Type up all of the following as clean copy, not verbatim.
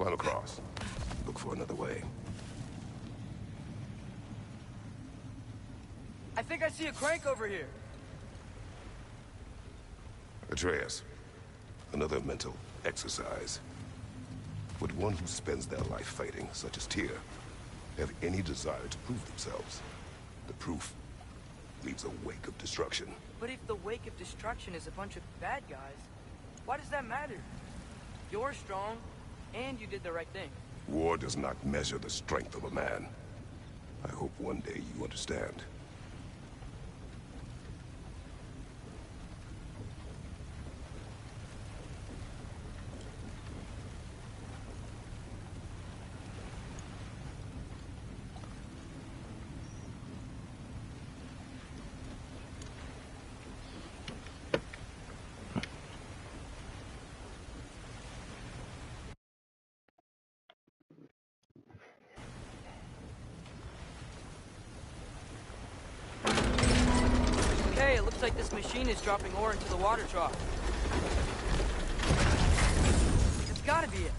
Final cross. Look for another way. I think I see a crank over here. Atreus, another mental exercise. Would one who spends their life fighting, such as Tyr, have any desire to prove themselves? The proof leaves a wake of destruction. But if the wake of destruction is a bunch of bad guys, why does that matter? You're strong, and you did the right thing. War does not measure the strength of a man. I hope one day you understand. Okay, it looks like this machine is dropping ore into the water trough. That's gotta be it.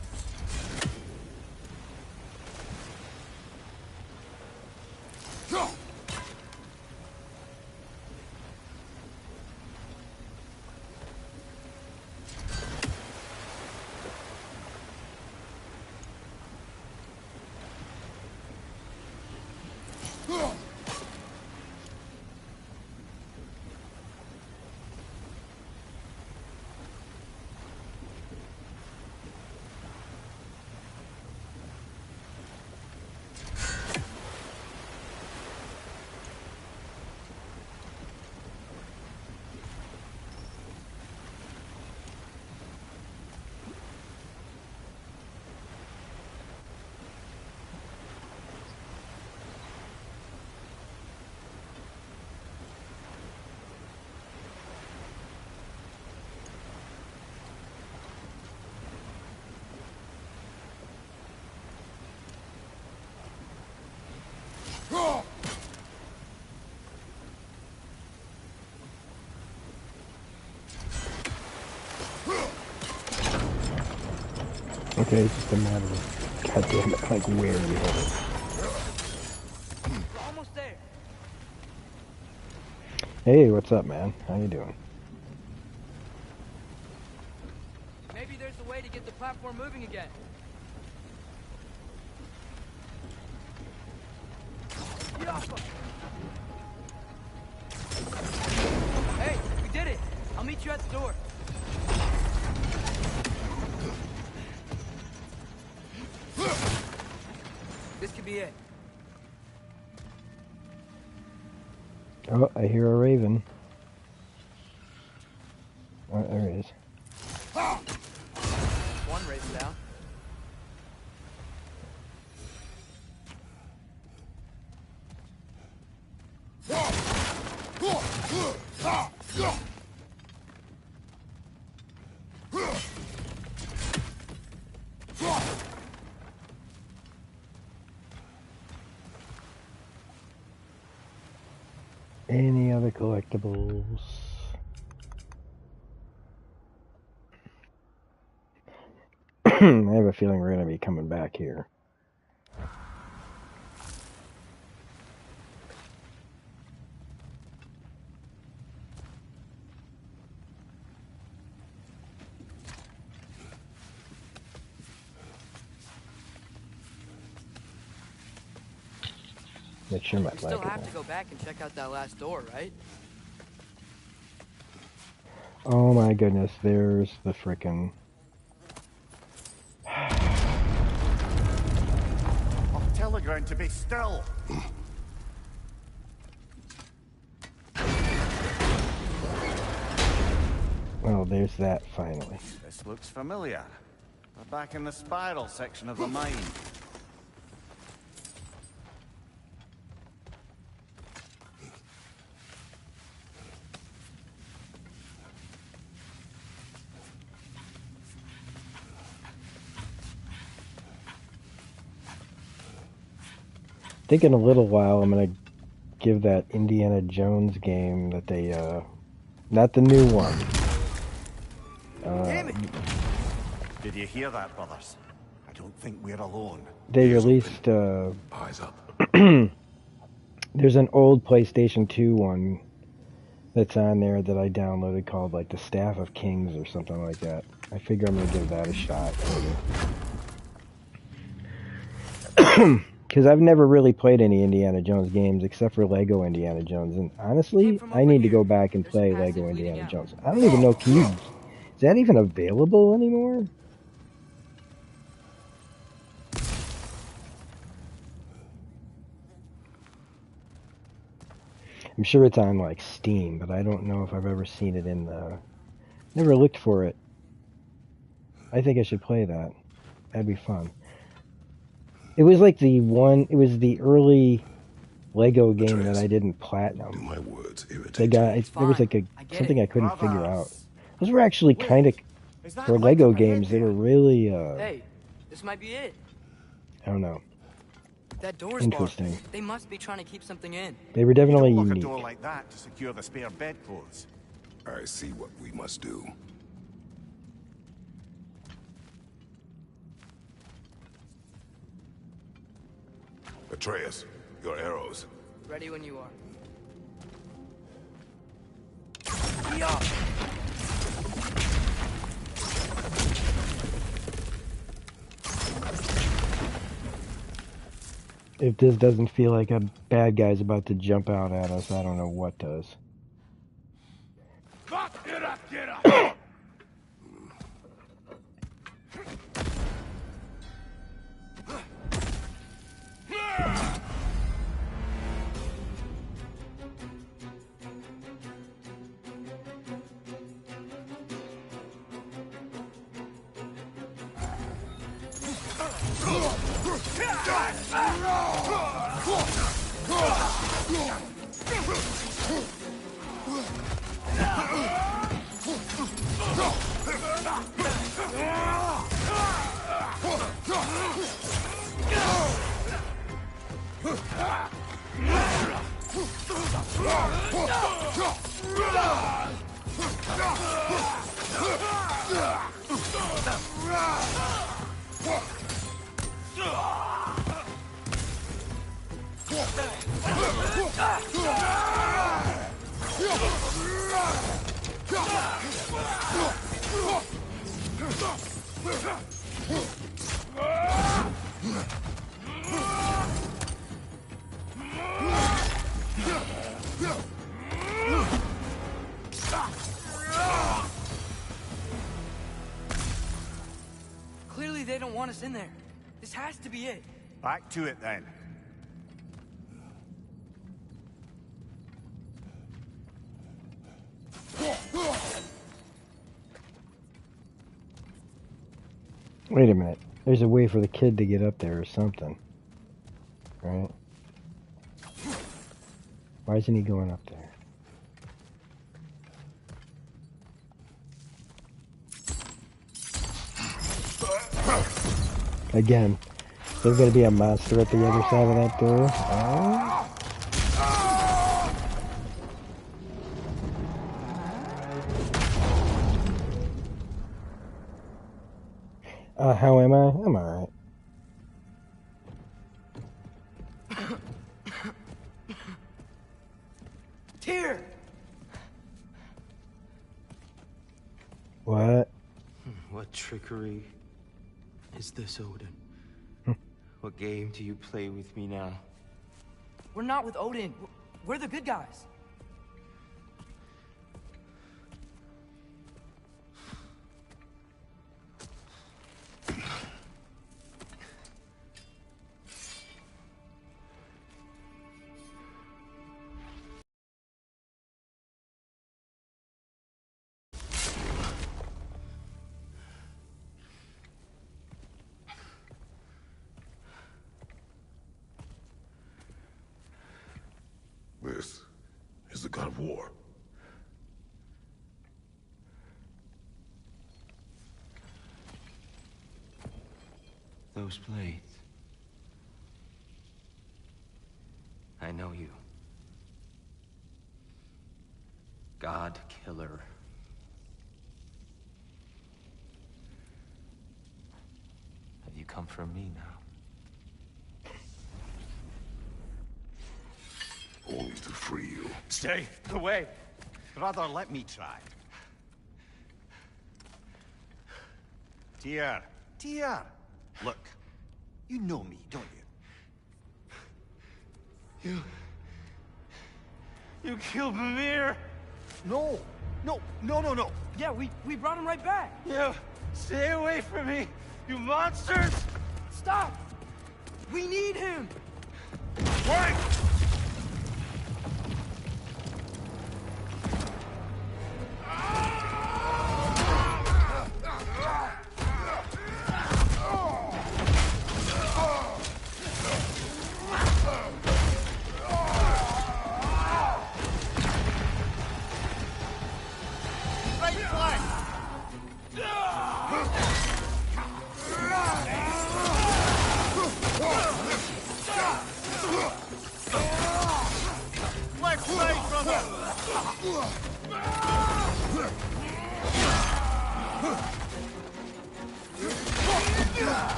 Okay, it's just a matter of, goddamn it, like where you hit it. We're almost there. Hey, what's up, man? How you doing? Maybe there's a way to get the platform moving again. Get off him! Hey, we did it! I'll meet you at the door. This could be it. Oh, I hear a raven. Oh, there it is. One raven down. Any other collectibles? I have a feeling we're going to be coming back here. Make sure my We still have to go back and check out that last door, right? Oh my goodness, there's the frickin'... I'll tell the ground to be still. Well, there's that finally. This looks familiar. We're back in the spiral section of the mine. I think in a little while I'm gonna give that Indiana Jones game that they, not the new one. Damn it! Did you hear that, brothers? I don't think we're alone. they Ears released, Eyes up. there's an old PlayStation 2 one that's on there that I downloaded called like the Staff of Kings or something like that. I figure I'm gonna give that a shot. Because I've never really played any Indiana Jones games except for Lego Indiana Jones, and honestly, I need to go back and play Lego Indiana Jones. I don't even know, is that even available anymore? I'm sure it's on like Steam, but I don't know if I've ever seen it in the... Never looked for it. I think I should play that. That'd be fun. It was like it was the early Lego game Atreus, that I didn't Do platinum. my words irritate There was like something I couldn't figure out. Those were actually kind of, Is that for light Lego up ahead games, they there? were really, Hey, this might be it. I don't know, That door's barred. interesting. They must be trying to keep something in. They were You definitely don't lock a unique. door like that to secure the spare bedclothes. I see what we must do. Atreus, your arrows. Ready when you are. If this doesn't feel like a bad guy's about to jump out at us, I don't know what does. Get up, get up! Clearly they don't want us in there. This has to be it. Back to it then. Wait a minute. There's a way for the kid to get up there or something. Right? Why isn't he going up there? Again, there's gonna be a monster at the other side of that door. Oh. How am I? I'm alright. Tyr! What? What trickery is this, Odin? What game do you play with me now? We're not with Odin. We're the good guys. This is the god of war. Those blades. I know you. God Killer. Have you come for me now? Only to free you. Stay away. Rather, let me try. Tyr. Tyr. Look, you know me, don't you? You killed Mimir! No. No. Yeah, we brought him right back. You stay away from me, you monsters! Stop! We need him! Wait!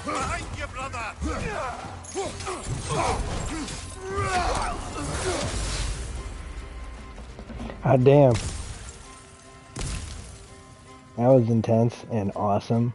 Behind you, brother! God damn. That was intense and awesome.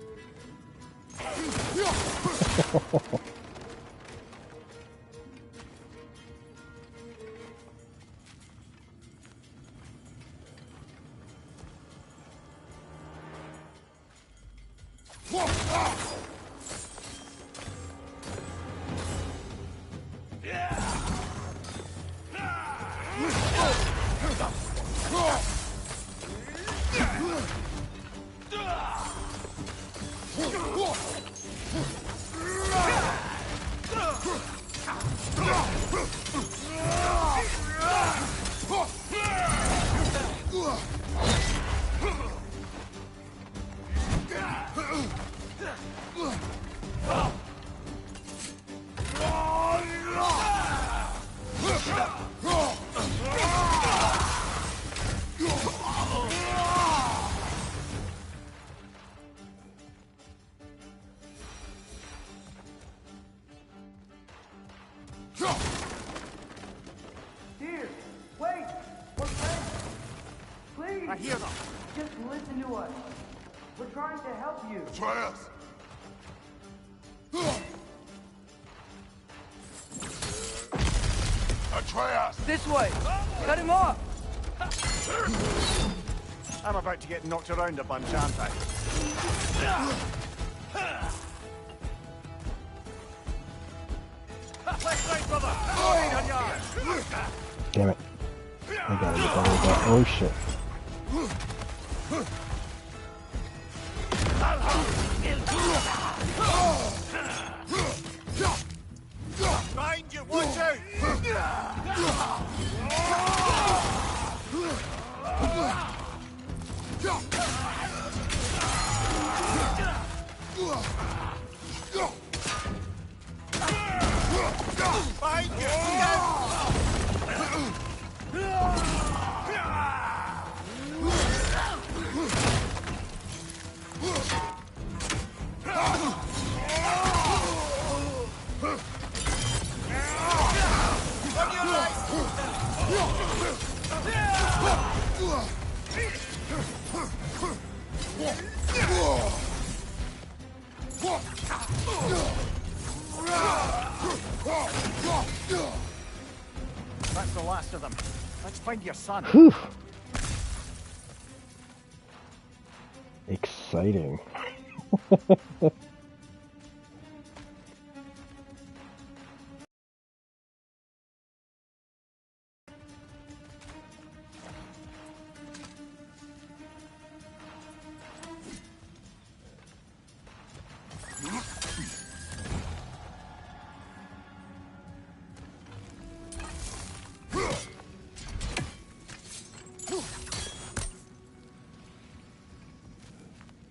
Here, wait! We're friends! Please! I hear them. Just listen to us. We're trying to help you. Atreus! Atreus! This way! Cut him off! I'm about to get knocked around a bunch, aren't I? Left right, brother! On yours! Damn it. I gotta get better with that. Oh shit. Behind you, watch out! Behind you! On your That's the last of them. Let's find your son. Whew. Exciting.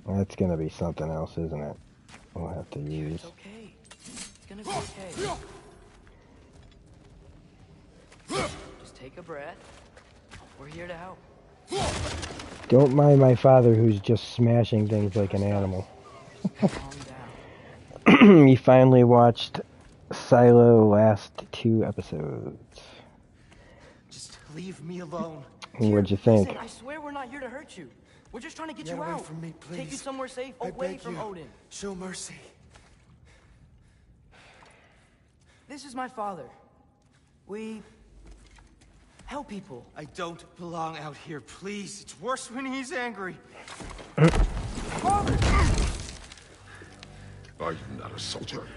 That's gonna be something else, isn't it? We'll have to use. It's okay. It's gonna be okay. take a breath. We're here to help. Don't mind my father, who's just smashing things like an animal. Calm down. He finally watched Silo last 2 episodes. Just leave me alone. What'd you think? Listen, I swear we're not here to hurt you. We're just trying to get Get you away out. from me, please. Take you somewhere safe, I away beg from you. Odin. Show mercy. This is my father. We help people. I don't belong out here, please. It's worse when he's angry. Father! Are you not a soldier?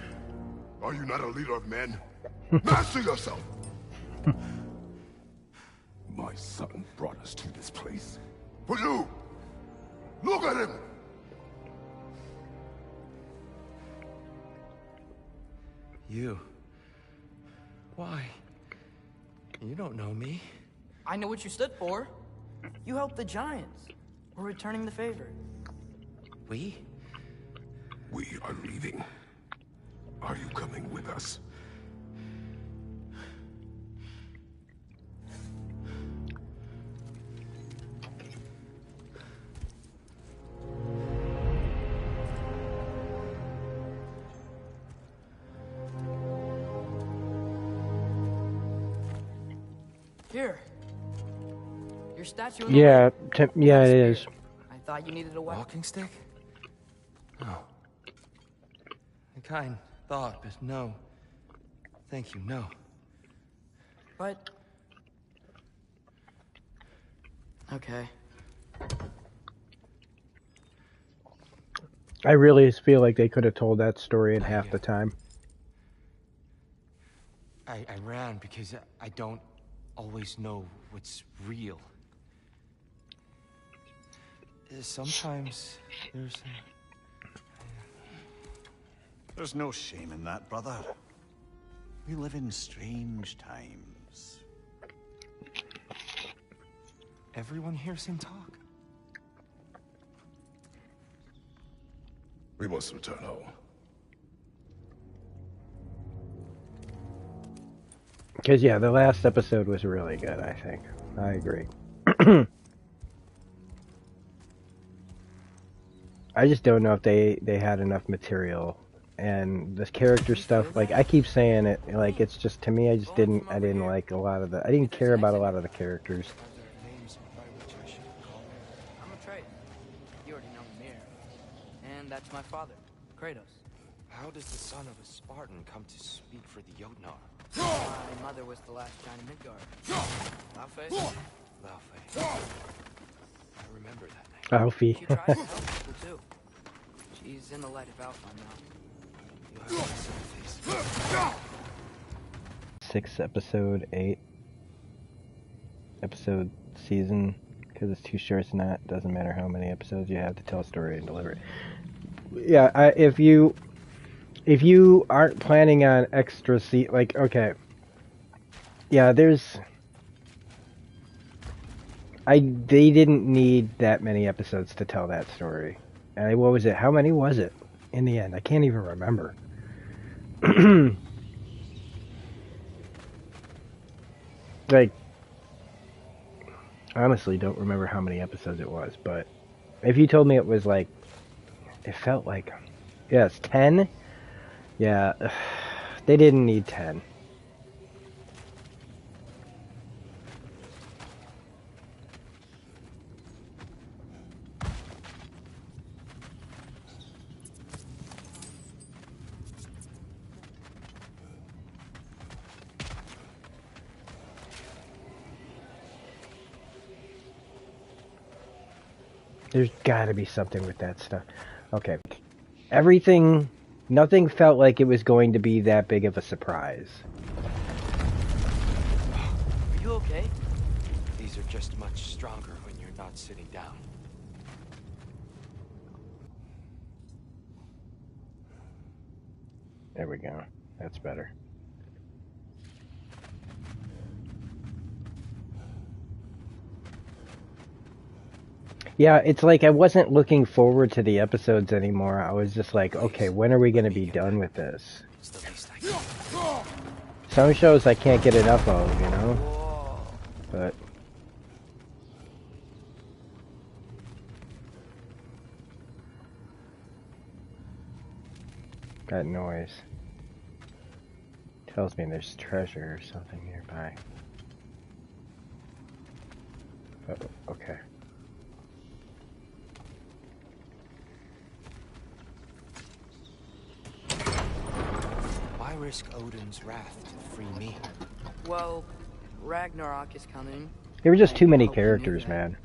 Are you not a leader of men? Master yourself! My son brought us to this place. For you! Look at him! You. Why? You don't know me. I know what you stood for. You helped the giants. We're returning the favor. We? We are leaving. Are you coming with us? Here. Your statue in the Yeah, lake. yeah, it is. I thought you needed a weapon. Walking stick? No. A kind thought, but no. Thank you, no. But... Okay. I really feel like they could have told that story in half the time. I ran because I don't always know what's real. Sometimes There's no shame in that, brother. We live in strange times. everyone hears him talk. We must return home. Because, yeah, the last episode was really good, I think. I agree. I just don't know if they had enough material. And this character stuff, like, I keep saying it, like, it's just, to me, I didn't like a lot of I didn't care about a lot of the characters. I'm Atreus. You already know me here. And that's my father, Kratos. How does the son of a Spartan come to speak for the Jotnar? My mother was the last giant in Midgard. Laufey? Laufey. I remember that name. Alfie. She tries to help people too. She's in the light of Alpha now. You have my sympathies. 6 episode 8 episode season, because it's too short. It's not, doesn't matter how many episodes you have to tell a story and deliver it. Yeah, if you aren't planning on extra like, okay, yeah, they didn't need that many episodes to tell that story. And what was it? How many was it in the end? I can't even remember. Like, honestly, don't remember how many episodes it was, but if you told me it was like, it felt like, yes, 10? Yeah, they didn't need 10. There's gotta be something with that stuff. Okay. Nothing felt like it was going to be that big of a surprise. Are you okay? These are just much stronger when you're not sitting down. There we go. That's better. Yeah, it's like I wasn't looking forward to the episodes anymore. I was just like, okay, when are we going to be done with this? It's the least I can. Some shows I can't get enough of, you know? Whoa. but that noise tells me there's treasure or something nearby. Oh, okay. Why risk Odin's wrath to free me? Well, Ragnarok is coming. There were just too many I hope you knew characters, that. man.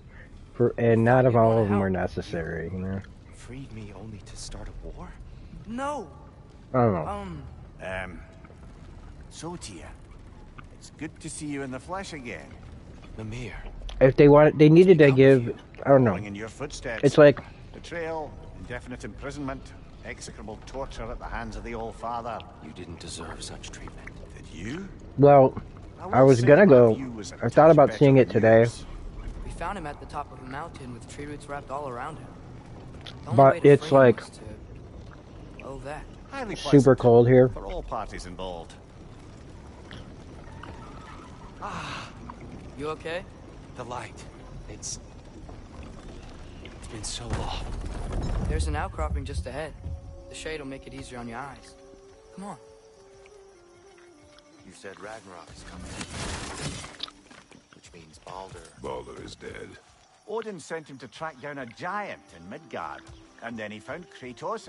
And not of You'd all wanna of them were help. necessary, you know? Freed me only to start a war? No. I don't know. So Tyr, it's good to see you in the flesh again. Mimir. If they wanted, they needed to give, I don't know. Following in your footsteps. It's like, Betrayal, indefinite imprisonment, execrable torture at the hands of the Old Father. You didn't deserve such treatment. Did you? well, I was gonna go, I thought about seeing it today, We found him at the top of a mountain with tree roots wrapped all around him. The only but way to it's free him like was to... Oh, that. Highly super pleasant cold here. for all parties involved. You okay? The light. It's been so long. There's an outcropping just ahead. The shade will make it easier on your eyes. Come on. You said Ragnarok is coming. Which means Baldur. Baldur is dead. Odin sent him to track down a giant in Midgard, and then he found Kratos.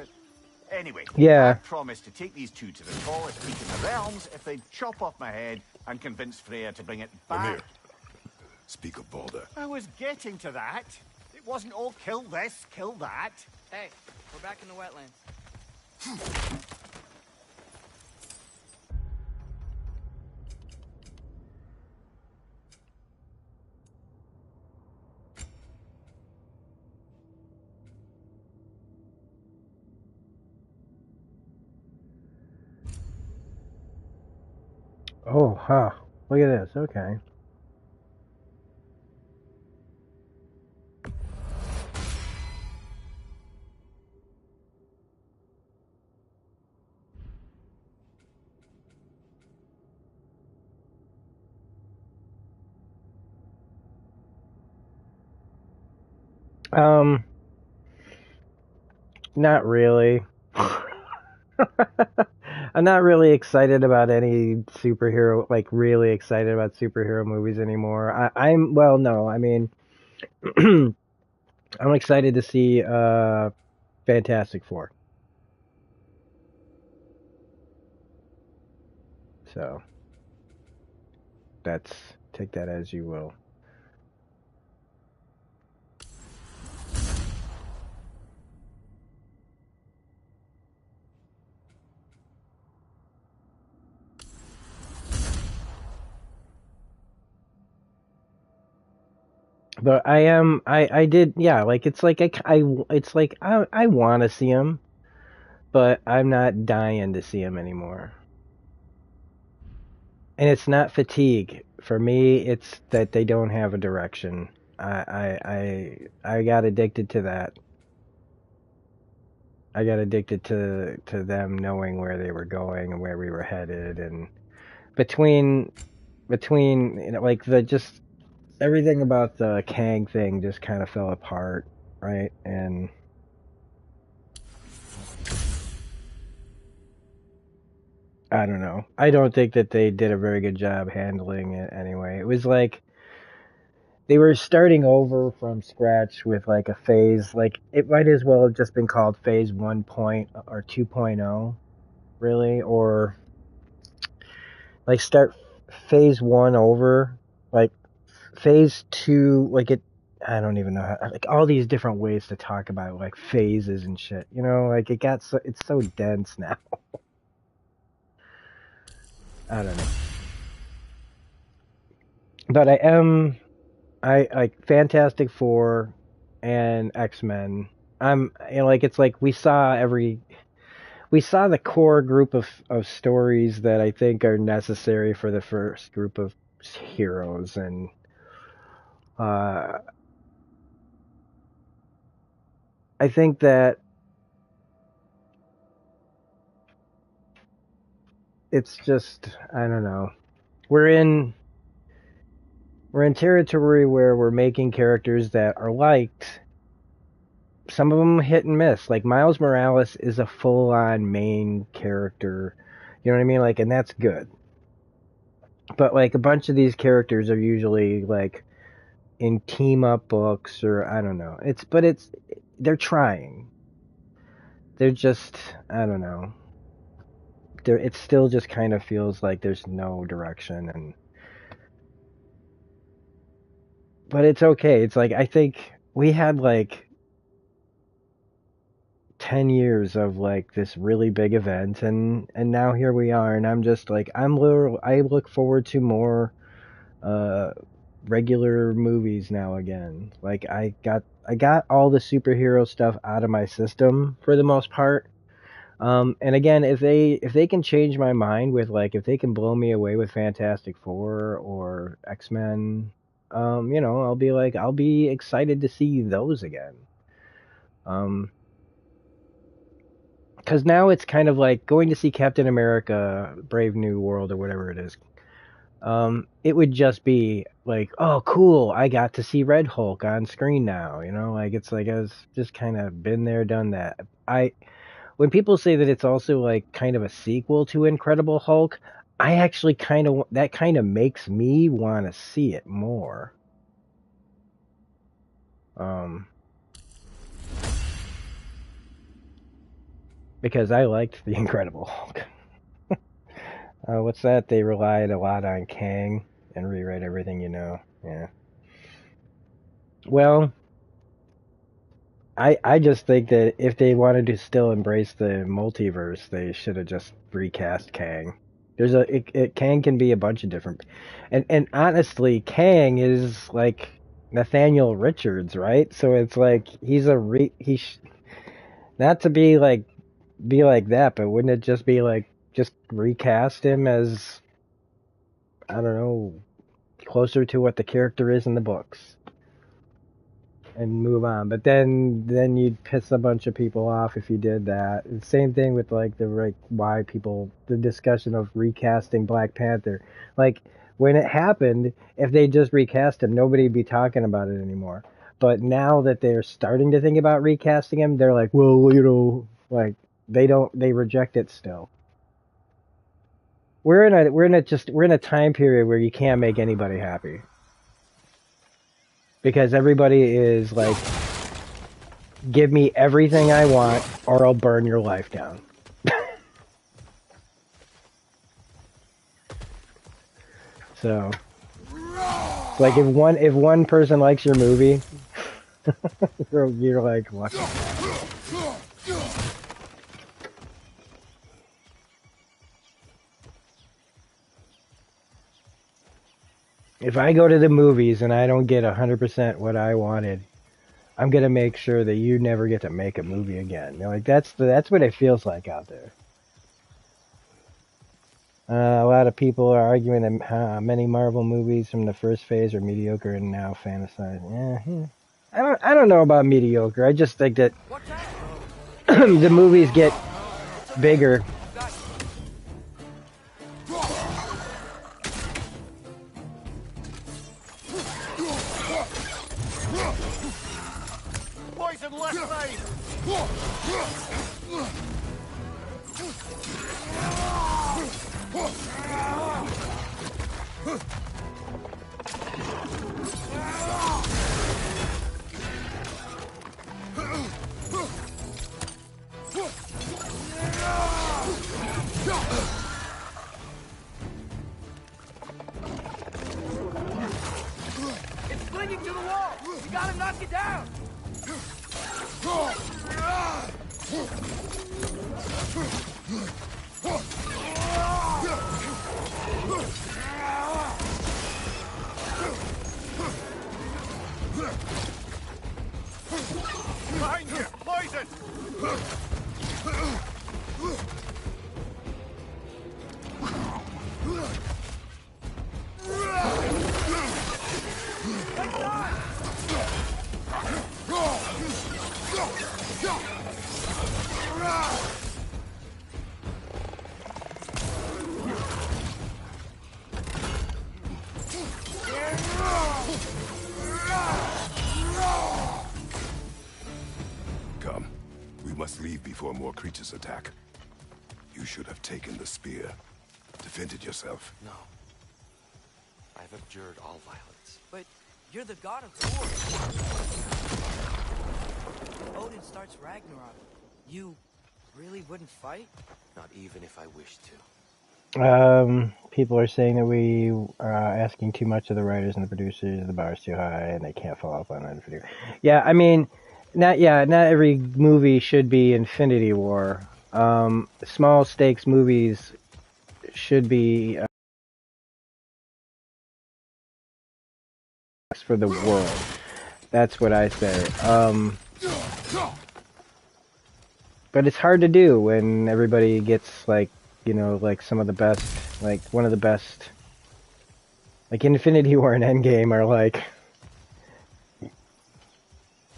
Anyway, Yeah. I promised to take these two to the tallest peak in the realms if they'd chop off my head and convince Freya to bring it back. Mimir, speak of Baldur. I was getting to that. It wasn't all kill this, kill that. Hey, we're back in the wetlands. Oh, huh. Look at this, okay. Not really. I'm not really excited about any superhero, like really excited about superhero movies anymore. Well, no, I mean, I'm excited to see Fantastic Four. So take that as you will. But I did, yeah, like it's like I want to see him, but I'm not dying to see him anymore. And it's not fatigue. For me, it's that they don't have a direction. I got addicted to that. I got addicted to them knowing where they were going and where we were headed, and between you know, like the just everything about the Kang thing just kind of fell apart, right? And I don't know. I don't think that they did a very good job handling it anyway. It was like they were starting over from scratch with like a phase, like it might as well have just been called phase 1 or 2.0, really, or like start phase 1 over, like phase 2, like it, I don't even know how, like all these different ways to talk about like phases and shit, you know, like it's so dense now. I don't know. But I like Fantastic Four and X-Men. You know, like it's like we saw the core group of stories that I think are necessary for the first group of heroes, and I think that it's just, I don't know. We're in we're in territory where we're making characters that are liked. Some of them hit and miss. Like Miles Morales is a full-on main character. You know what I mean? Like, and that's good. But like a bunch of these characters are usually like in team-up books, or I don't know. They're trying. They're just, I don't know. It still just kind of feels like there's no direction, but it's okay. It's like, I think we had like 10 years of like this really big event, and now here we are, and I'm just like, I look forward to more regular movies now again. Like I got all the superhero stuff out of my system for the most part. And again, if they can change my mind with, like, if they can blow me away with Fantastic Four or X-Men, I'll be excited to see those again. Because now it's kind of like going to see Captain America: Brave New World or whatever it is. It would just be like, oh, cool, I got to see Red Hulk on screen now. Like, it's like I was just kind of been there, done that. When people say that it's also like kind of a sequel to Incredible Hulk, I actually that kind of makes me want to see it more. Because I liked the Incredible Hulk. What's that? They relied a lot on Kang and rewrite everything, Yeah. Well, I just think that if they wanted to still embrace the multiverse, they should have just recast Kang. Kang can be a bunch of different, and honestly, Kang is like Nathaniel Richards, right? So it's like not to be like that, but wouldn't it just be like just recast him as, I don't know, closer to what the character is in the books? And move on. But then you'd piss a bunch of people off if you did that. Same thing with like the discussion of recasting Black Panther. Like, when it happened, if they just recast him, nobody'd be talking about it anymore. But now that they're starting to think about recasting him, they're like, well, like, they reject it still. We're in a time period where you can't make anybody happy. Because everybody is like, give me everything I want or I'll burn your life down. So, like, if one person likes your movie, you're like, lucky. If I go to the movies and I don't get 100% what I wanted, I'm gonna make sure that you never get to make a movie again. Like, that's what it feels like out there. A lot of people are arguing that many Marvel movies from the first phase are mediocre and now fantasize. I don't know about mediocre. I just think that the movies get bigger. It's clinging to the wall! You gotta knock it down! Behind you! Poison! must leave before more creatures attack. You should have taken the spear. Defended yourself. No. I've abjured all violence. But you're the god of war. If Odin starts Ragnarok, you really wouldn't fight? Not even if I wished to. People are saying that we are asking too much of the writers and the producers. The bar's too high, and they can't follow up on it. Yeah, I mean, not every movie should be Infinity War. Small stakes movies should be for the world. That's what I say. But it's hard to do when everybody gets like, you know, like some of the best, like one of the best, like Infinity War and Endgame are like,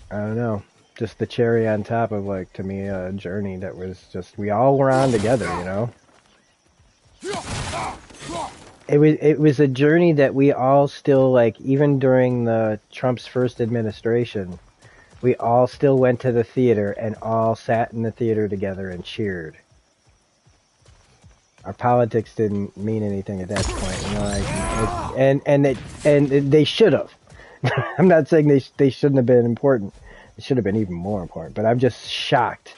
I don't know, just the cherry on top of, like, to me, a journey that was just, we all were on together, you know? It was a journey that we all still, like, even during the Trump's first administration, we all still went to the theater and all sat in the theater together and cheered. Our politics didn't mean anything at that point, you know, like, and they should have. I'm not saying they shouldn't have been important. It should have been even more important. But I'm just shocked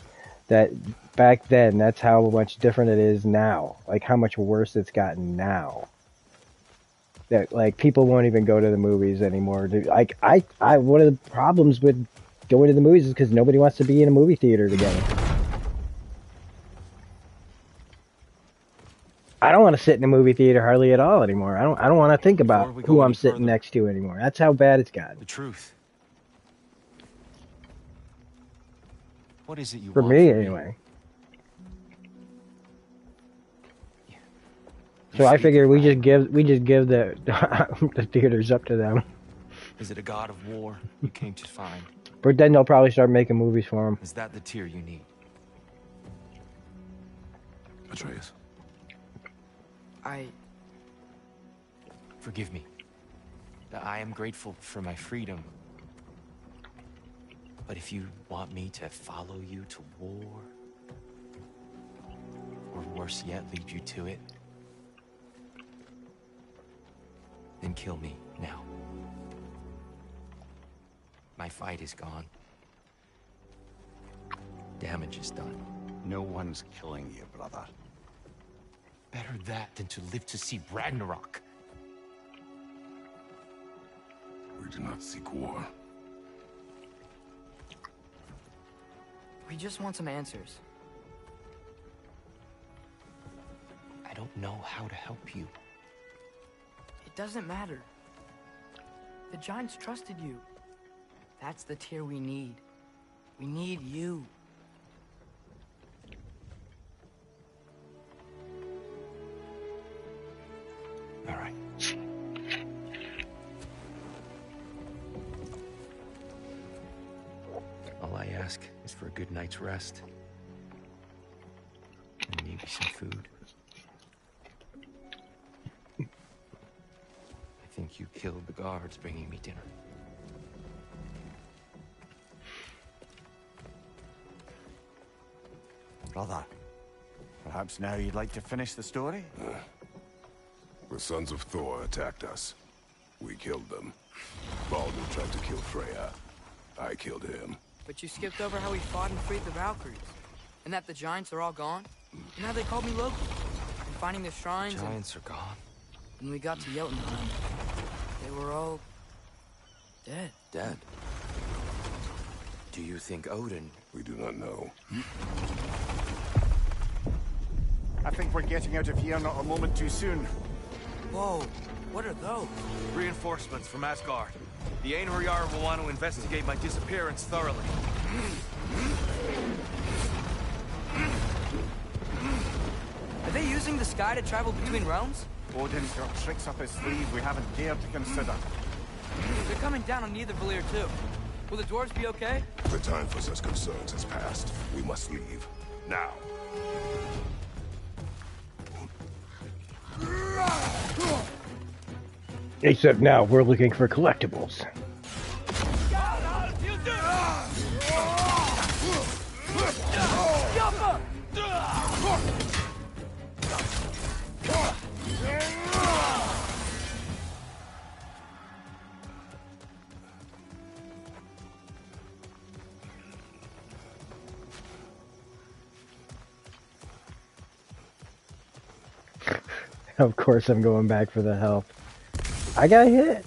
that back then, that's how much different it is now. Like, how much worse it's gotten now. That, like, people won't even go to the movies anymore. Like, one of the problems with going to the movies is because nobody wants to be in a movie theater together. I don't want to sit in a movie theater hardly at all anymore. I don't want to think about who I'm sitting next to anymore. That's how bad it's gotten. The truth. What is it you for want me, from anyway. So I figure we just give the the theaters up to them. Is it a god of war you came to find? But then they'll probably start making movies for them. Is that the tear you need? Atreus. Forgive me. I am grateful for my freedom. But if you want me to follow you to war, or worse yet, lead you to it, then kill me now. My fight is gone. Damage is done. No one's killing you, brother. Better that than to live to see Ragnarok. We do not seek war. We just want some answers. I don't know how to help you. It doesn't matter. The Giants trusted you. That's the tear we need. We need you. All right. All I ask is for a good night's rest. And maybe some food. I think you killed the guards bringing me dinner. Brother, perhaps now you'd like to finish the story? The sons of Thor attacked us. We killed them. Baldur tried to kill Freya. I killed him. But you skipped over how we fought and freed the Valkyries. And that the Giants are all gone. And how they called me Loki. And finding the shrines. Giants are gone. When we got to Jotunheim, they were all dead. Dead? Do you think Odin? We do not know. I think we're getting out of here not a moment too soon. Whoa, what are those? Reinforcements from Asgard. The Einherjar will want to investigate my disappearance thoroughly. Are they using the sky to travel between realms? Odin's got tricks up his sleeve we haven't dared to consider. They're coming down on neither Valir too. Will the dwarves be okay? The time for such concerns has passed. We must leave. Now. Except now we're looking for collectibles. Of course I'm going back for the help. I got hit.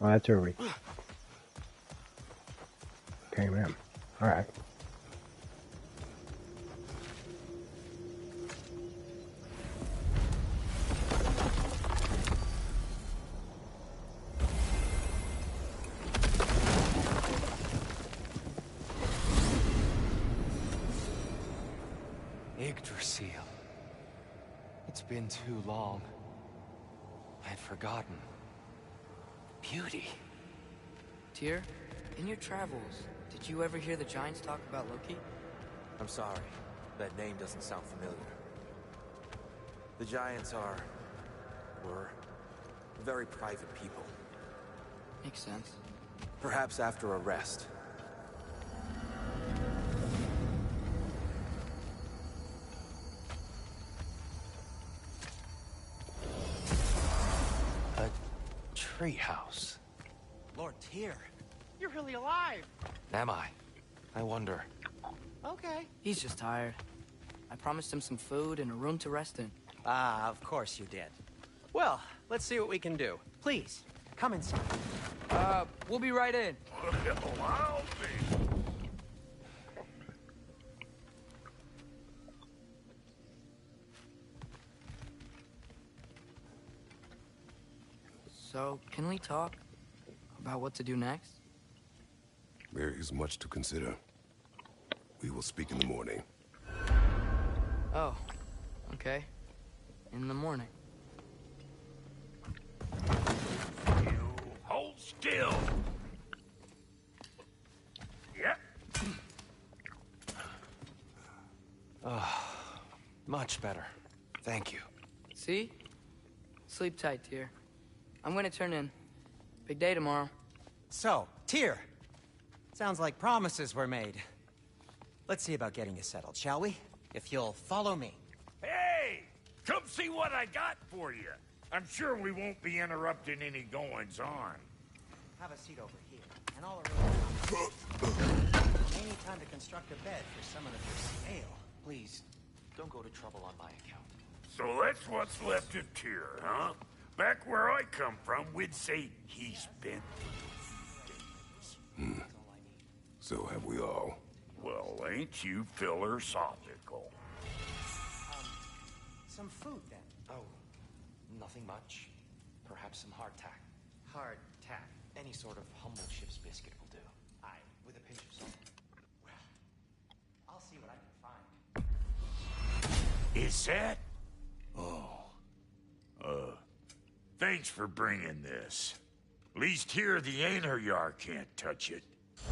Oh, that's where we came in. Alright. Yggdrasil. It's been too long. I had forgotten. Beauty. Tyr, in your travels, did you ever hear the Giants talk about Loki? I'm sorry. That name doesn't sound familiar. The Giants were very private people. Makes sense. Perhaps after a rest. A treehouse. Lord Tyr, you're really alive. Am I? I wonder. Okay. He's just tired. I promised him some food and a room to rest in. Ah, of course you did. Well, let's see what we can do. Please, come inside. We'll be right in. So, can we talk about what to do next? There is much to consider. We will speak in the morning. Oh, okay. In the morning. You hold still. Yep. Much better. Thank you. See? Sleep tight, Tyr. I'm gonna turn in. Big day tomorrow. So, Tyr, sounds like promises were made. Let's see about getting you settled, shall we? If you'll follow me. Hey! Come see what I got for you. I'm sure we won't be interrupting any goings-on. Have a seat over here, and I'll arrange. May need time to construct a bed for someone of your scale. Please, don't go to trouble on my account. So that's what's left of Tyr, huh? Back where I come from, we'd say he's been. So have we all. Well, ain't you philosophical? Some food, then. Oh, nothing much. Perhaps some hardtack. Hard tack. Any sort of humble ship's biscuit will do. Aye. With a pinch of salt. Well, I'll see what I can find. Is that? Oh. Thanks for bringing this. Least here the Einherjar can't touch it. You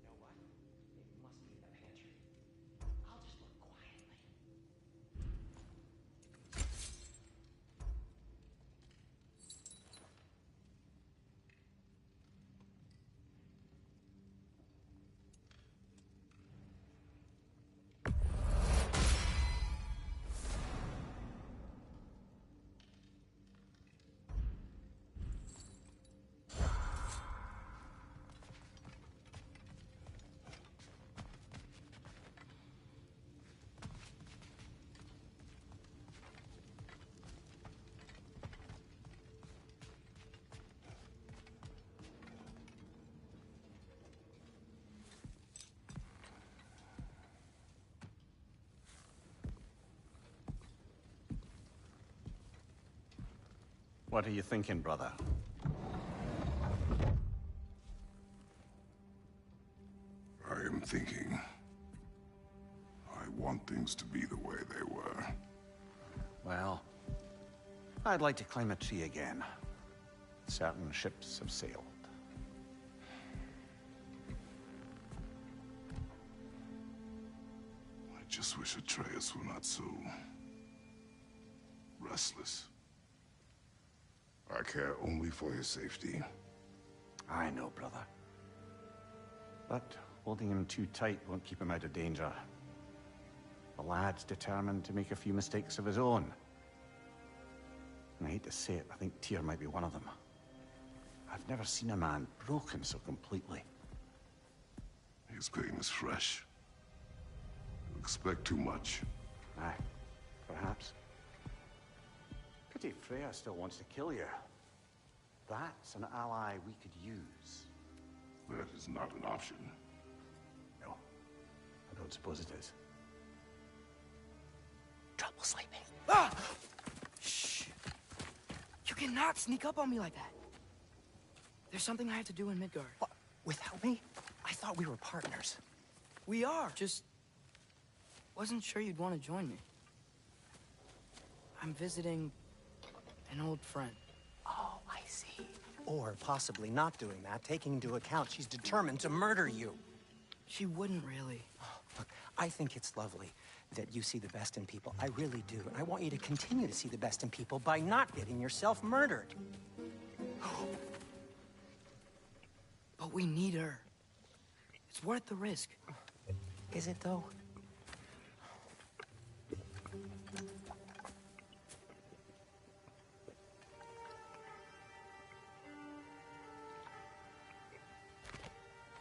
know what? It must be in the pantry. I'll just look quietly. What are you thinking, brother? I am thinking. I want things to be the way they were. Well, I'd like to climb a tree again. Certain ships have sailed. I just wish Atreus were not so restless. I care only for his safety. I know, brother. But holding him too tight won't keep him out of danger. The lad's determined to make a few mistakes of his own. And I hate to say it, I think Tyr might be one of them. I've never seen a man broken so completely. His pain is fresh. You expect too much. Aye, perhaps. Pity Freya still wants to kill you. That's an ally we could use. That is not an option. No, I don't suppose it is. Trouble sleeping. Ah! Shh. You cannot sneak up on me like that. There's something I have to do in Midgard. What? Without me? I thought we were partners. We are. Just wasn't sure you'd want to join me. I'm visiting an old friend. Oh, I see. Or possibly not doing that, taking into account she's determined to murder you. She wouldn't really. Look, I think it's lovely that you see the best in people. I really do. And I want you to continue to see the best in people by not getting yourself murdered. But we need her. It's worth the risk. Is it, though?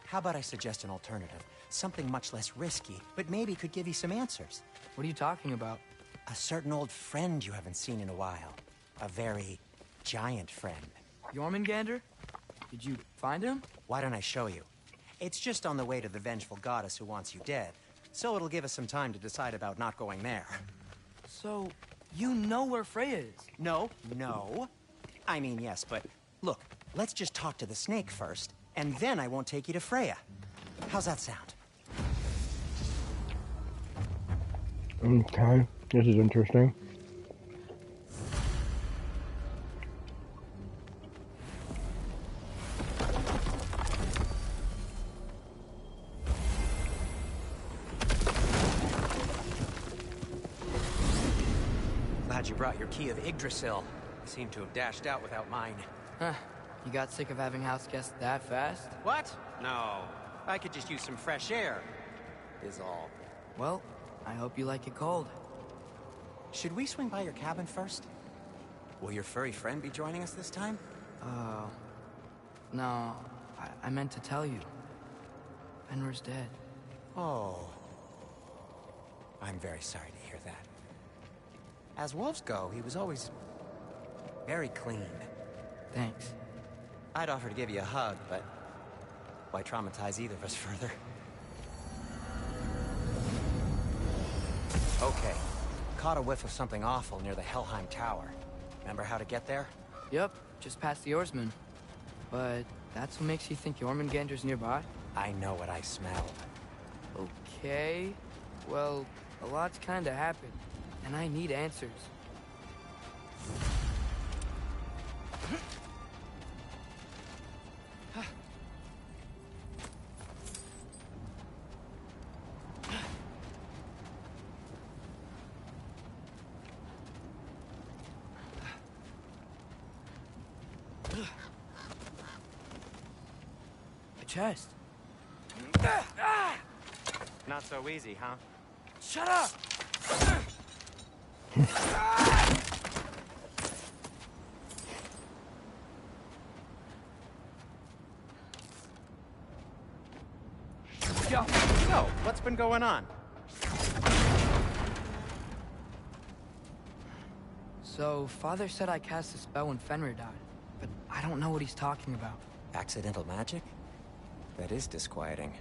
How about I suggest an alternative? Something much less risky, but maybe could give you some answers. What are you talking about? A certain old friend you haven't seen in a while. A very giant friend. Jormungandr? Did you find him? Why don't I show you? It's just on the way to the vengeful goddess who wants you dead. So it'll give us some time to decide about not going there. So, you know where Freya is? No. I mean, yes, but look, let's just talk to the snake first, and then I won't take you to Freya. How's that sound? Okay, this is interesting. Glad you brought your key of Yggdrasil. You seem to have dashed out without mine. Huh. You got sick of having house guests that fast? What? No. I could just use some fresh air, is all. Well, I hope you like it cold. Should we swing by your cabin first? Will your furry friend be joining us this time? No. I meant to tell you. Fenrir's dead. Oh. I'm very sorry to hear that. As wolves go, he was always very clean. Thanks. I'd offer to give you a hug, but why traumatize either of us further? Okay. Caught a whiff of something awful near the Helheim Tower. Remember how to get there? Yep, just past the oarsman. But that's what makes you think Jormungandr's nearby? I know what I smelled. Okay. Well, a lot's kinda happened, and I need answers. A chest. Not so easy, huh? Shut up! Yo, what's been going on? So, Father said I cast a spell when Fenrir died, but I don't know what he's talking about. Accidental magic? That is disquieting.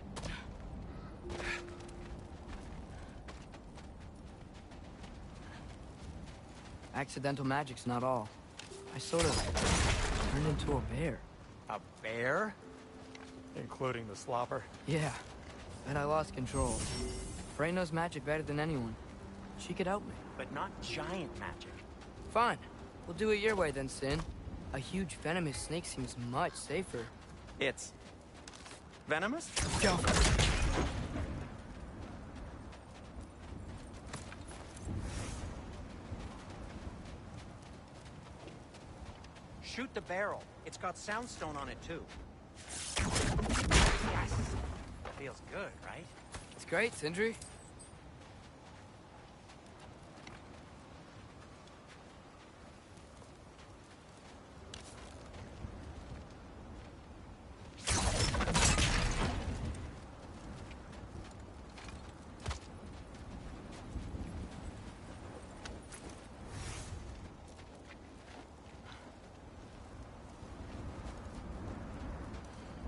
Accidental magic's not all. I sort of turned into a bear. A bear? Including the slopper. Yeah, but I lost control. Frey knows magic better than anyone. She could help me. But not giant magic. Fine. We'll do it your way then, Sin. A huge venomous snake seems much safer. It's venomous? Go. Shoot the barrel. It's got soundstone on it, too. Yes! Feels good, right? It's great, Sindri.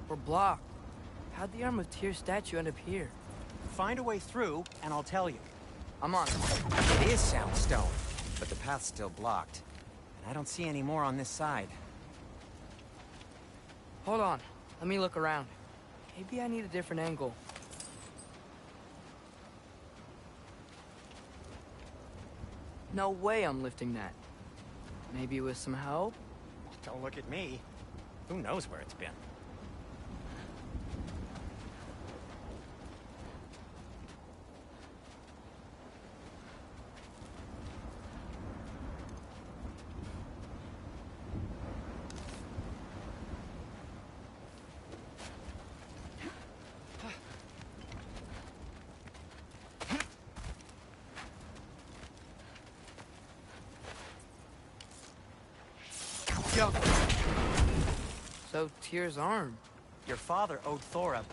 We're blocked. How'd the Arm of Tyr statue end up here? Find a way through, and I'll tell you. I'm on it. It is Soundstone, but the path's still blocked. And I don't see any more on this side. Hold on. Let me look around. Maybe I need a different angle. No way I'm lifting that. Maybe with some help? Don't look at me. Who knows where it's been? So, Tyr's arm. Your father owed Thor a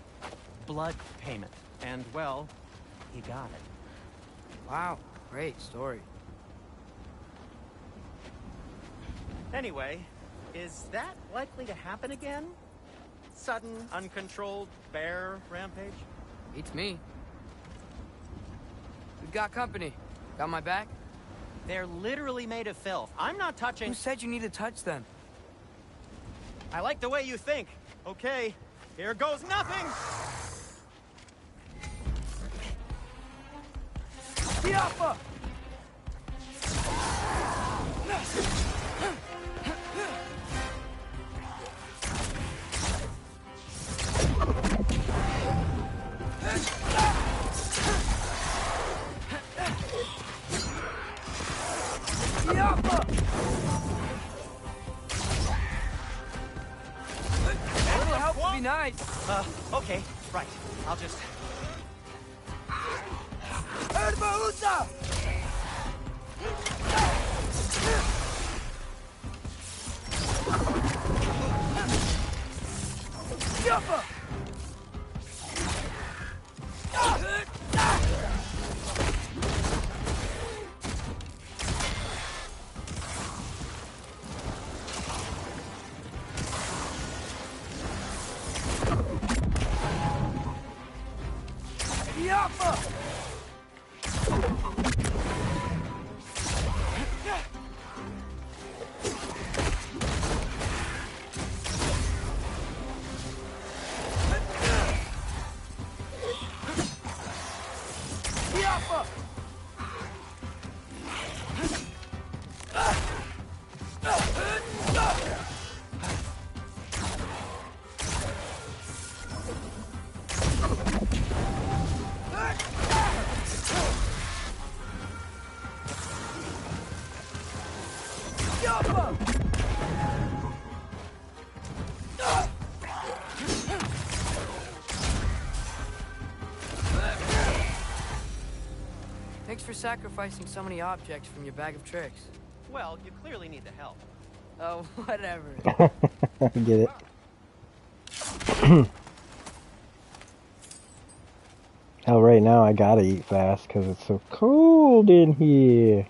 blood payment. And, well, he got it. Wow, great story. Anyway, is that likely to happen again? Sudden, uncontrolled bear rampage? Beats me. We've got company. Got my back? They're literally made of filth. I'm not touching... Who said you need to touch them? I like the way you think. Okay, here goes nothing! Yappa! A little help would be nice. Okay, right. I'll just... Erbaúta! Yappa! Yappa! Thanks for sacrificing so many objects from your bag of tricks. Well, you clearly need the help. Oh, whatever. I get it. Hell, right now I gotta eat fast because it's so cold in here.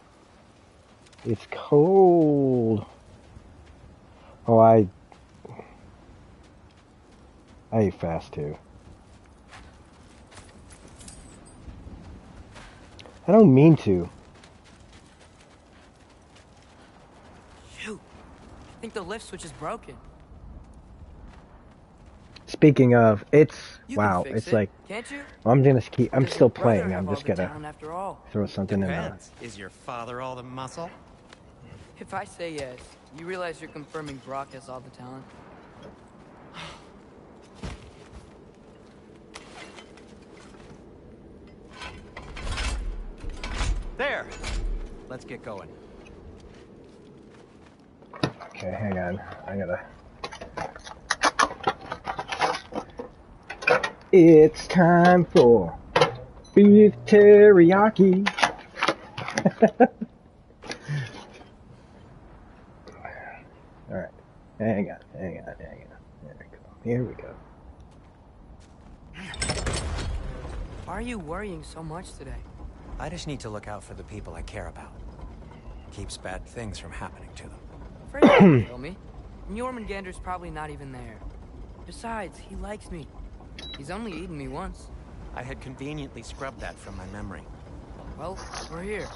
It's cold. Oh, I eat fast too. I don't mean to. Shoot. I think the lift switch is broken. Speaking of, it's You wow. can fix It's it, like can't you? I'm gonna keep. I'm Does still your brother playing. have I'm all just the gonna talent after all? throw something in there. Depends. Is your father all the muscle? If I say yes, you realize you're confirming Brock has all the talent? There! Let's get going. Okay, hang on. I gotta. It's time for beef teriyaki. Alright. Hang on. Here we go. Why are you worrying so much today? I just need to look out for the people I care about. Keeps bad things from happening to them. Afraid you won't kill me. And Jormungandr's probably not even there. Besides, he likes me. He's only eaten me once. I had conveniently scrubbed that from my memory. Well, we're here.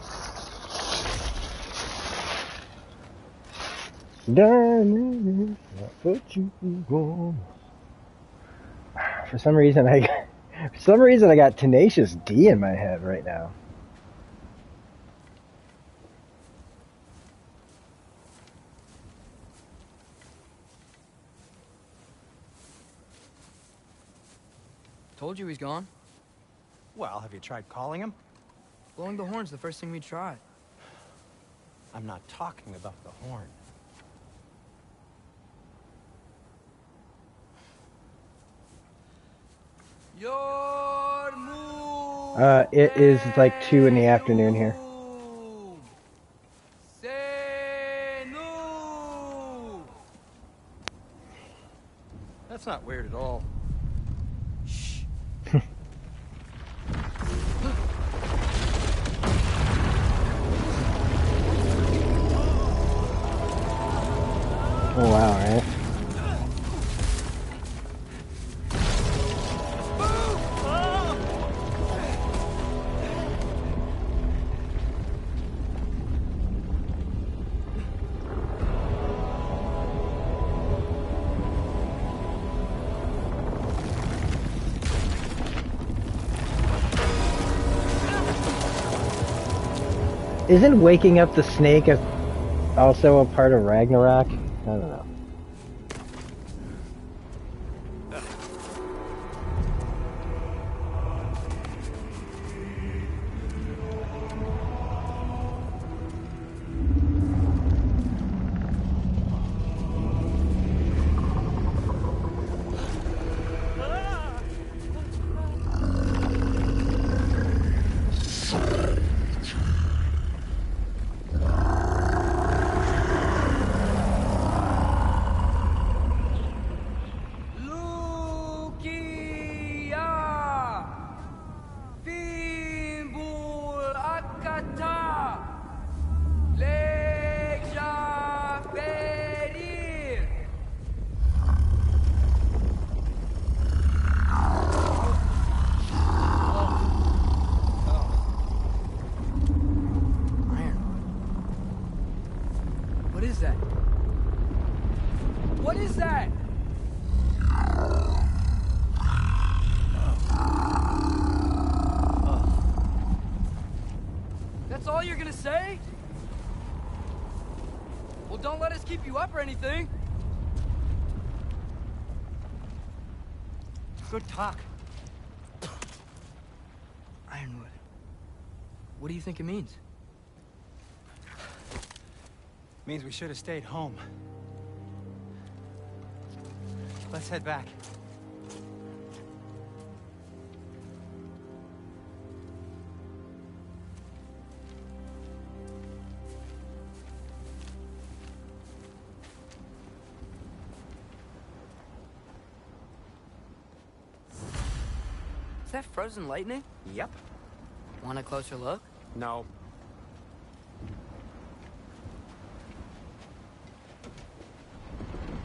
Diamonds, what you want. For some reason I got Tenacious D in my head right now. Told you he's gone. Well, have you tried calling him? Blowing the horn's the first thing we tried. I'm not talking about the horn. It is like 2 in the afternoon here. That's not weird at all. Shh. Oh wow, right? Isn't waking up the snake also a part of Ragnarok? I don't know. What is that? What is that? That's all you're gonna say? Well, don't let us keep you up or anything. Good talk. Ironwood. What do you think it means? Means we should have stayed home. Let's head back. Is that frozen lightning? Yep. Want a closer look? No.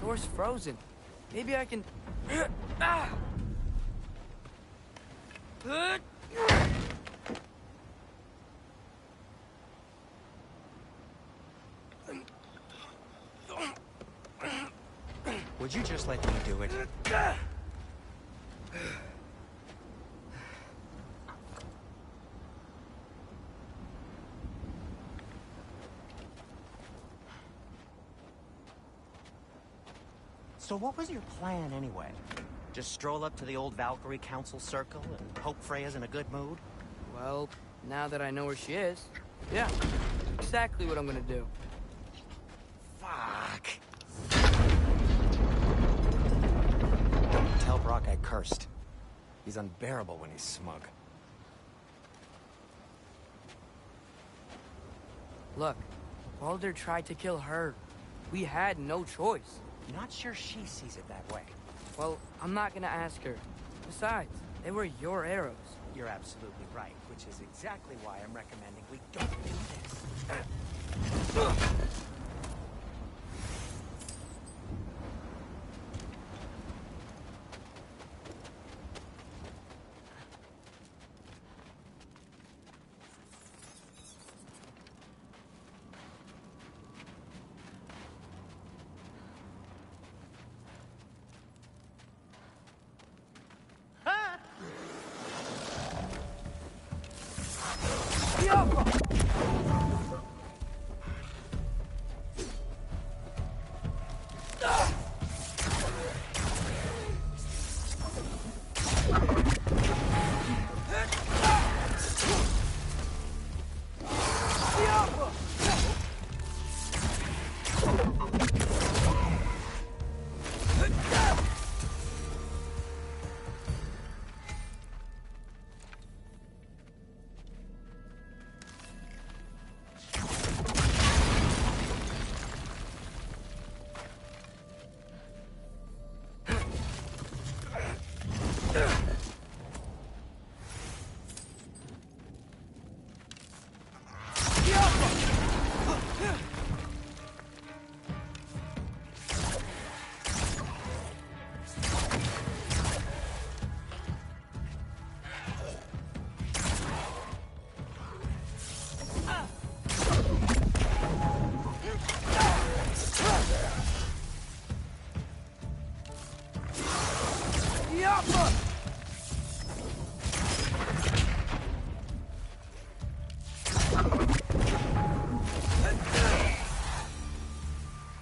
Door's frozen. Maybe I can... Ah! Would you just let me do it? So what was your plan anyway? Just stroll up to the old Valkyrie Council circle and hope Freya's in a good mood? Well, now that I know where she is, yeah, exactly what I'm gonna do. Fuck. Don't tell Brock I cursed. He's unbearable when he's smug. Look, Baldur tried to kill her. We had no choice. Not sure she sees it that way. Well, I'm not gonna ask her. Besides, they were your arrows. You're absolutely right, which is exactly why I'm recommending we don't do this.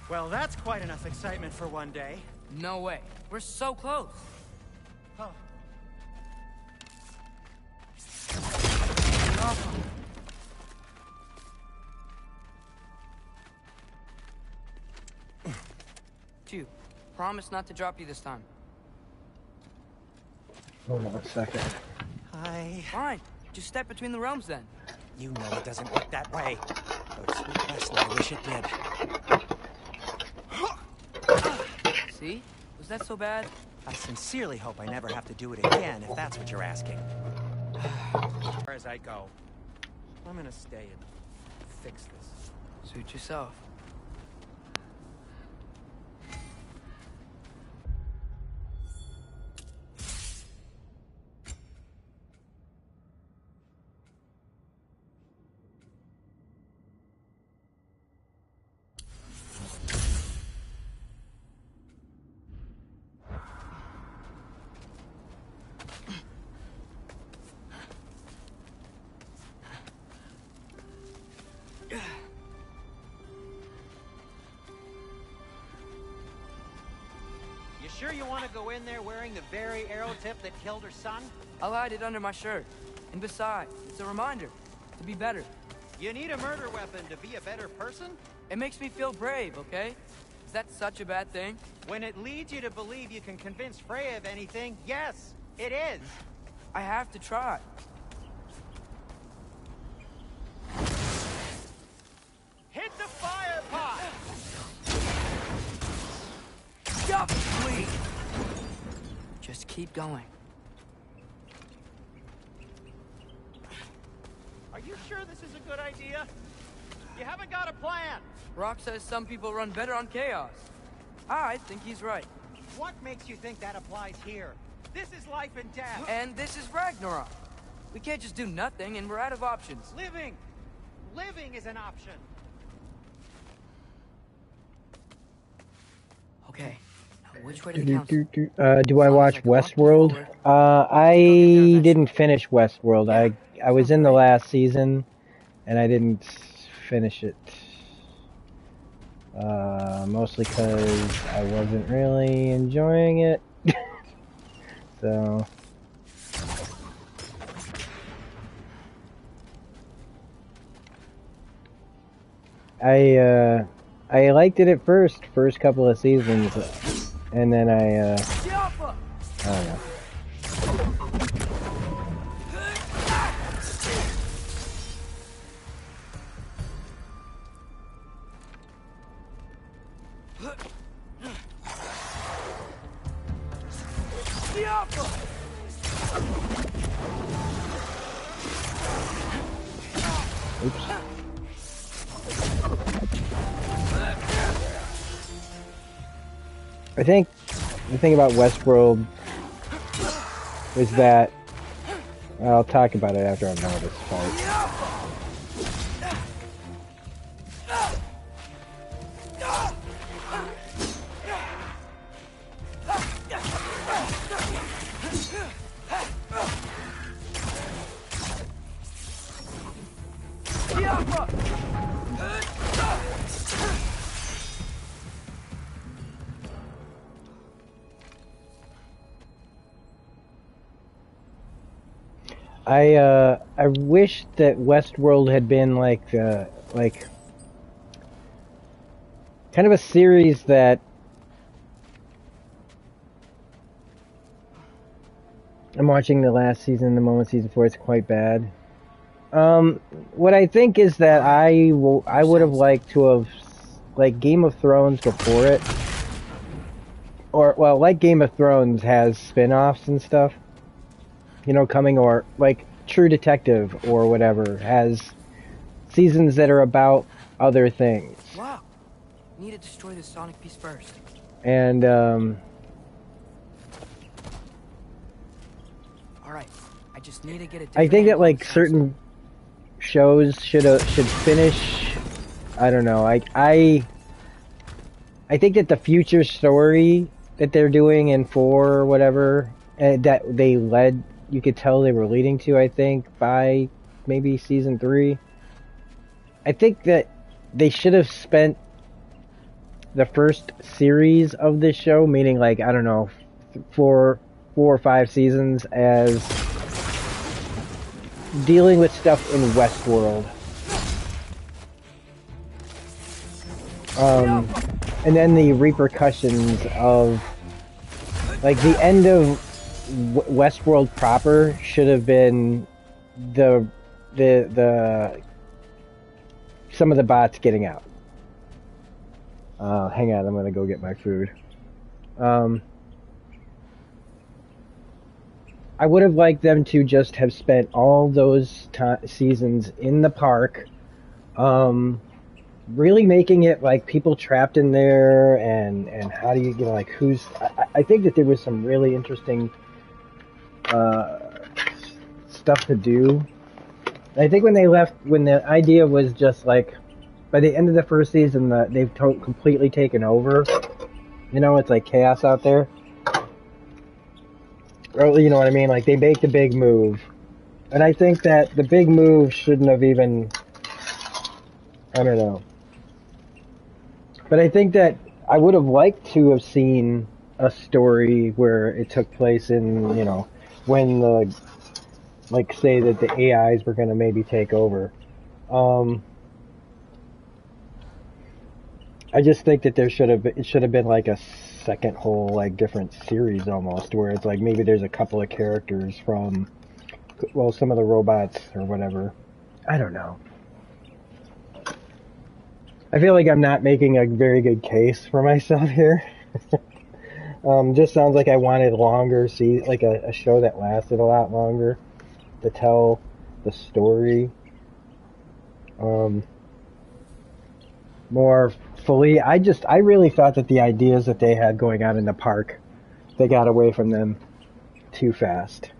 Well, that's quite enough excitement for one day. No way. We're so close. Oh. Phew. Promise not to drop you this time. Hold on a second. Fine. Just step between the realms then. You know it doesn't work that way. Though sweet Leslie, I wish it did. See? Was that so bad? I sincerely hope I never have to do it again, if that's what you're asking. As far as I go, I'm gonna stay and fix this. Suit yourself. You sure you want to go in there wearing the very arrow tip that killed her son? I'll hide it under my shirt. And besides, it's a reminder to be better. You need a murder weapon to be a better person? It makes me feel brave, okay? Is that such a bad thing? When it leads you to believe you can convince Freya of anything, yes, it is. I have to try. Hit the fire pot! Stop, please! Just keep going. Are you sure this is a good idea? You haven't got a plan. Rock says some people run better on chaos. I think he's right. What makes you think that applies here? This is life and death. And this is Ragnarok. We can't just do nothing, and we're out of options. Living! Living is an option. Okay, now which way to the council? Do I watch Westworld? I didn't finish Westworld. I was in the last season, and I didn't finish it. Mostly because I wasn't really enjoying it. So... I liked it at first couple of seasons, and then I don't know. Oops. I think the thing about Westworld is that I'll talk about it after I'm done with this fight. I wish that Westworld had been like kind of a series that I'm watching the last season, the moment season 4, it's quite bad. What I think is that I would have liked to have like Game of Thrones before it, or well, like Game of Thrones has spin-offs and stuff. You know, coming, or like True Detective or whatever has seasons that are about other things. Wow. Need to destroy the sonic piece first. And Alright. I just need to get a I think that like different certain shows should finish. I don't know. I think that the future story that they're doing in 4 or whatever that they led. You could tell they were leading to, I think, by maybe season 3. I think that they should have spent the first series of this show, meaning like, I don't know, 4 or 5 seasons, as dealing with stuff in Westworld. And then the repercussions of, like, the end of Westworld proper should have been the some of the bots getting out. Hang on, I'm gonna go get my food. I would have liked them to just have spent all those seasons in the park, really making it like people trapped in there, and how do you like who's. I think that there was some really interesting stuff to do. I think when they left, when the idea was just like, by the end of the first season, they've completely taken over. You know, it's like chaos out there. Or, you know what I mean? Like, they make the big move. And I think that the big move shouldn't have even, I don't know. But I think that I would have liked to have seen a story where it took place in, you know, when the, like, say that the AIs were going to maybe take over. I just think that it should have been like a second whole, like, different series almost, where it's like maybe there's a couple of characters from, well, some of the robots or whatever. I don't know. I feel like I'm not making a very good case for myself here. Just sounds like I wanted longer, like a show that lasted a lot longer to tell the story more fully. I really thought that the ideas that they had going on in the park, they got away from them too fast.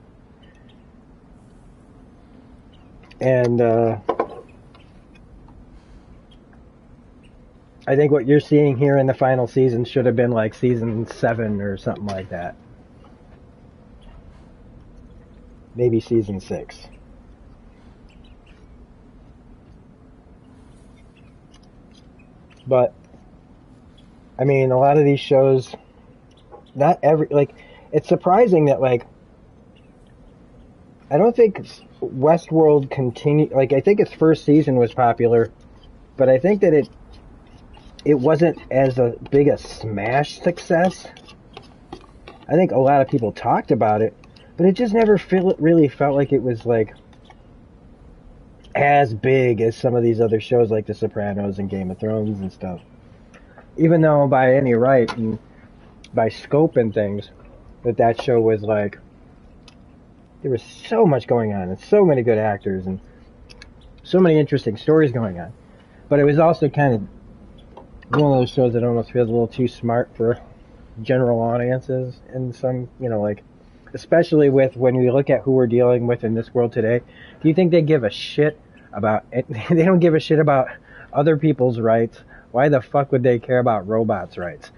And I think what you're seeing here in the final season should have been like season 7 or something like that. Maybe season 6. But, I mean, a lot of these shows, not every, like, it's surprising that, like, I don't think Westworld continued, like, I think its first season was popular, but I think that it wasn't as a big a smash success. I think a lot of people talked about it, but it just never really felt like it was, like, as big as some of these other shows like The Sopranos and Game of Thrones and stuff. even though by any right and by scope and things, that show was like, there was so much going on and so many good actors and so many interesting stories going on. But it was also kind of one of those shows that almost feels a little too smart for general audiences in some, like, especially with when we look at who we're dealing with in this world today. Do you think they give a shit about it? They don't give a shit about other people's rights. Why the fuck would they care about robots' rights?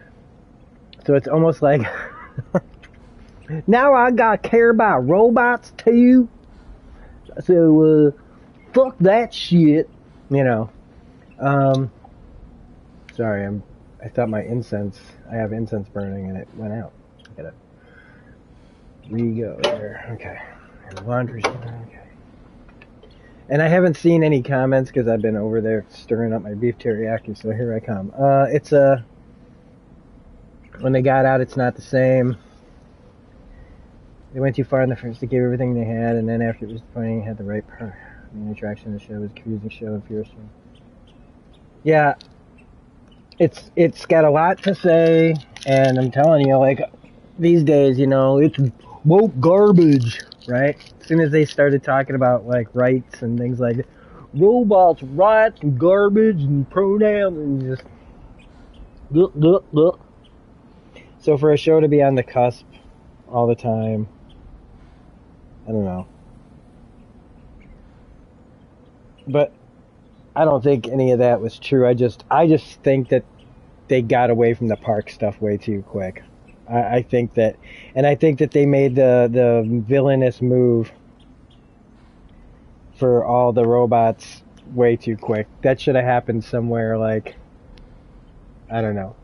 So it's almost like, now I gotta care about robots too? So, fuck that shit. Sorry, I thought I have incense burning and it went out. I gotta re-go there. Okay. And laundry's okay. And I haven't seen any comments because I've been over there stirring up my beef teriyaki, so here I come. When they got out, it's not the same. They went too far in the first to give everything they had, and then after it was disappointing, it had the right part. The main attraction of the show was confusing show of fierce. Yeah, it's got a lot to say, and I'm telling you, like, these days, it's woke garbage, right? As soon as they started talking about, like, rights and things like that, robots, rights, and garbage, and pronouns, and just, look. So for a show to be on the cusp all the time, I don't know. But I don't think any of that was true. I just think that they got away from the park stuff way too quick. I think that they made the villainous move for all the robots way too quick. That should have happened somewhere, like, I don't know.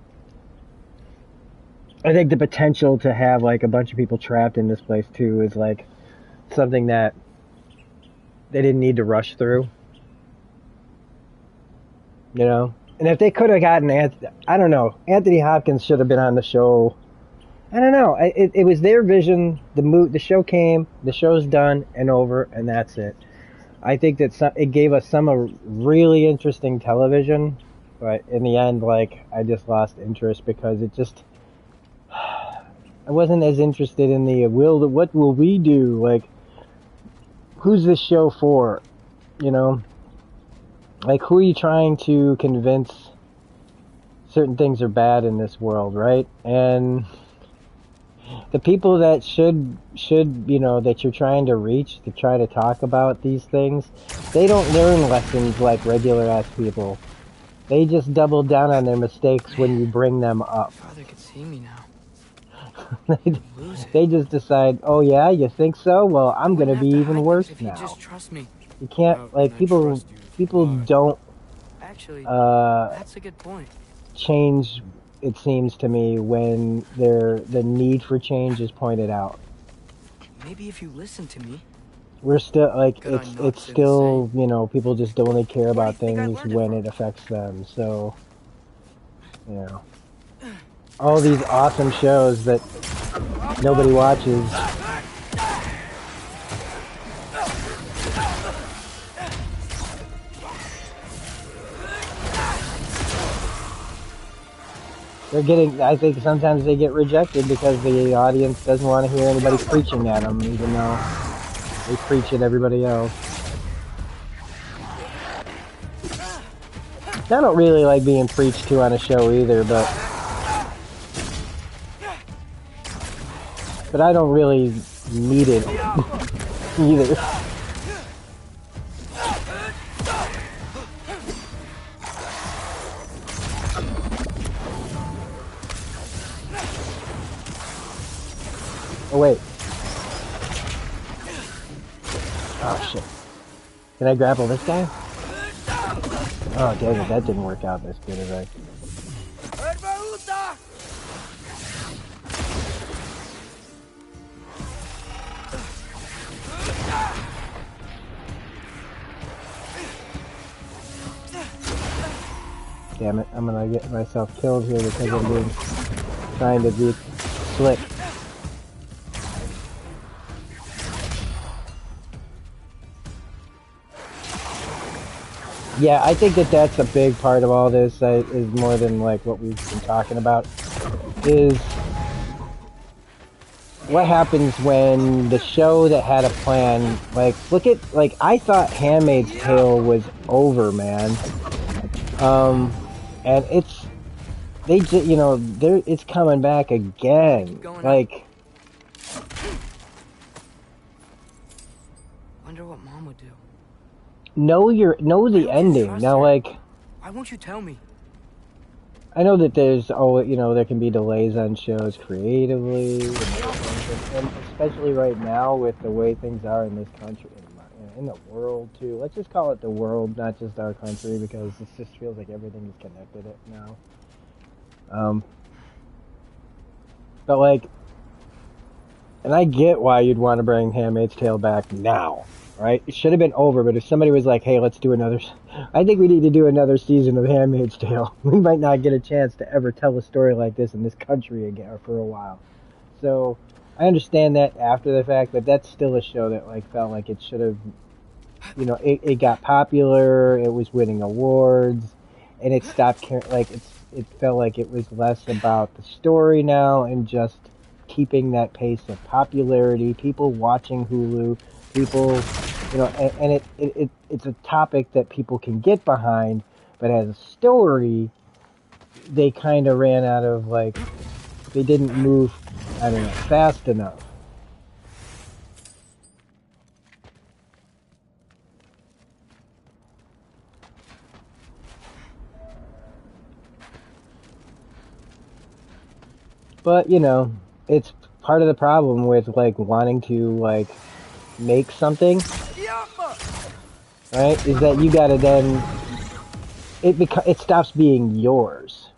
I think the potential to have, like, a bunch of people trapped in this place too is, like, something that they didn't need to rush through. And if they could have gotten I don't know, Anthony Hopkins should have been on the show. I don't know. It was their vision. The show came, the show's done and over, and that's it. I think that it gave us some really interesting television, but in the end, like, I just lost interest because I wasn't as interested in what will we do? Like, who's this show for? Like, who are you trying to convince certain things are bad in this world, right? And the people that should, that you're trying to reach to try to talk about these things, they don't learn lessons like regular ass people. They just double down on their mistakes when you bring them up. Father could see me now. They just decide, oh yeah, you think so? Well, I'm gonna be even worse if now. You just trust me. You can't, like, people don't, Actually, that's a good point. Change, it seems to me, when the need for change is pointed out. Maybe if you listen to me. We're still, like, it's still, people just only care about things when it affects them, so, all these awesome shows that nobody watches. I think sometimes they get rejected because the audience doesn't want to hear anybody preaching at them, even though they preach at everybody else. I don't really like being preached to on a show either, but I don't really need it either. Oh, wait. Oh, shit. Can I grapple this guy? Oh, dang it, that didn't work out as good as I... Damn it, I'm gonna get myself killed here because I'm trying to be slick. Yeah, I think that that's a big part of all this. Is more than like what we've been talking about. Is what happens when the show that had a plan, like, look at, like, I thought Handmaid's Tale was over, man. And it's, they just, you know, it's coming back again. Like, Wonder what Mom would do. know the ending. Now, like, why won't you tell me? I know that there's, you know, there can be delays on shows creatively, and especially right now with the way things are in this country, in the world too. Let's just call it the world, not just our country, because it just feels like everything is connected now. But like, and I get why you'd want to bring Handmaid's Tale back now. Right? It should have been over, but if somebody was like, hey, let's do another... I think we need to do another season of Handmaid's Tale. We might not get a chance to ever tell a story like this in this country again, or for a while. So, I understand that after the fact, but that's still a show that, like, felt like it should have... You know, it got popular, it was winning awards, and it stopped caring... Like, it felt like it was less about the story now, and just keeping that pace of popularity, people watching Hulu, people, you know, and it's a topic that people can get behind, but as a story, they kind of ran out of, like, they didn't move, I don't know, fast enough. But, you know, it's part of the problem with, like, wanting to, like, make something, right, is that you gotta then, it stops being yours,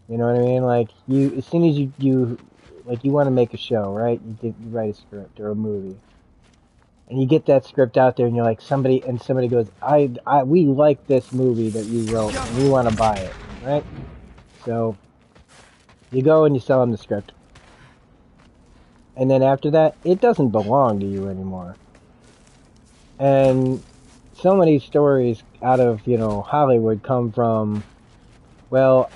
you know what I mean? Like, you, as soon as you like, you want to make a show, right, you write a script or a movie, and you get that script out there, and you're like, somebody goes, we like this movie that you wrote, and we want to buy it, right? So, you go and you sell them the script. And then after that, it doesn't belong to you anymore. And so many stories out of, you know, Hollywood come from, well,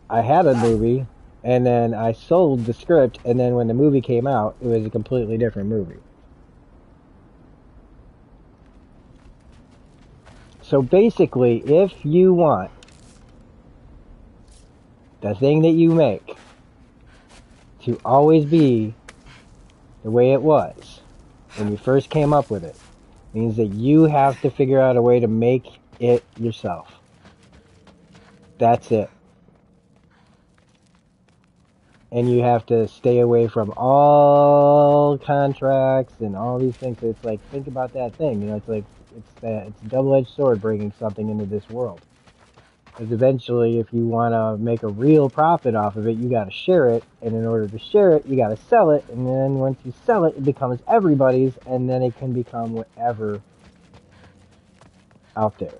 I had a movie, and then I sold the script, and then when the movie came out, it was a completely different movie. So basically, if you want the thing that you make to always be the way it was when you first came up with it, means that you have to figure out a way to make it yourself. That's it. And you have to stay away from all contracts and all these things. So it's like, think about that thing. You know, it's like, it's a double-edged sword bringing something into this world. Because eventually, if you want to make a real profit off of it, you got to share it. And in order to share it, you got to sell it. And then once you sell it, it becomes everybody's. And then it can become whatever out there.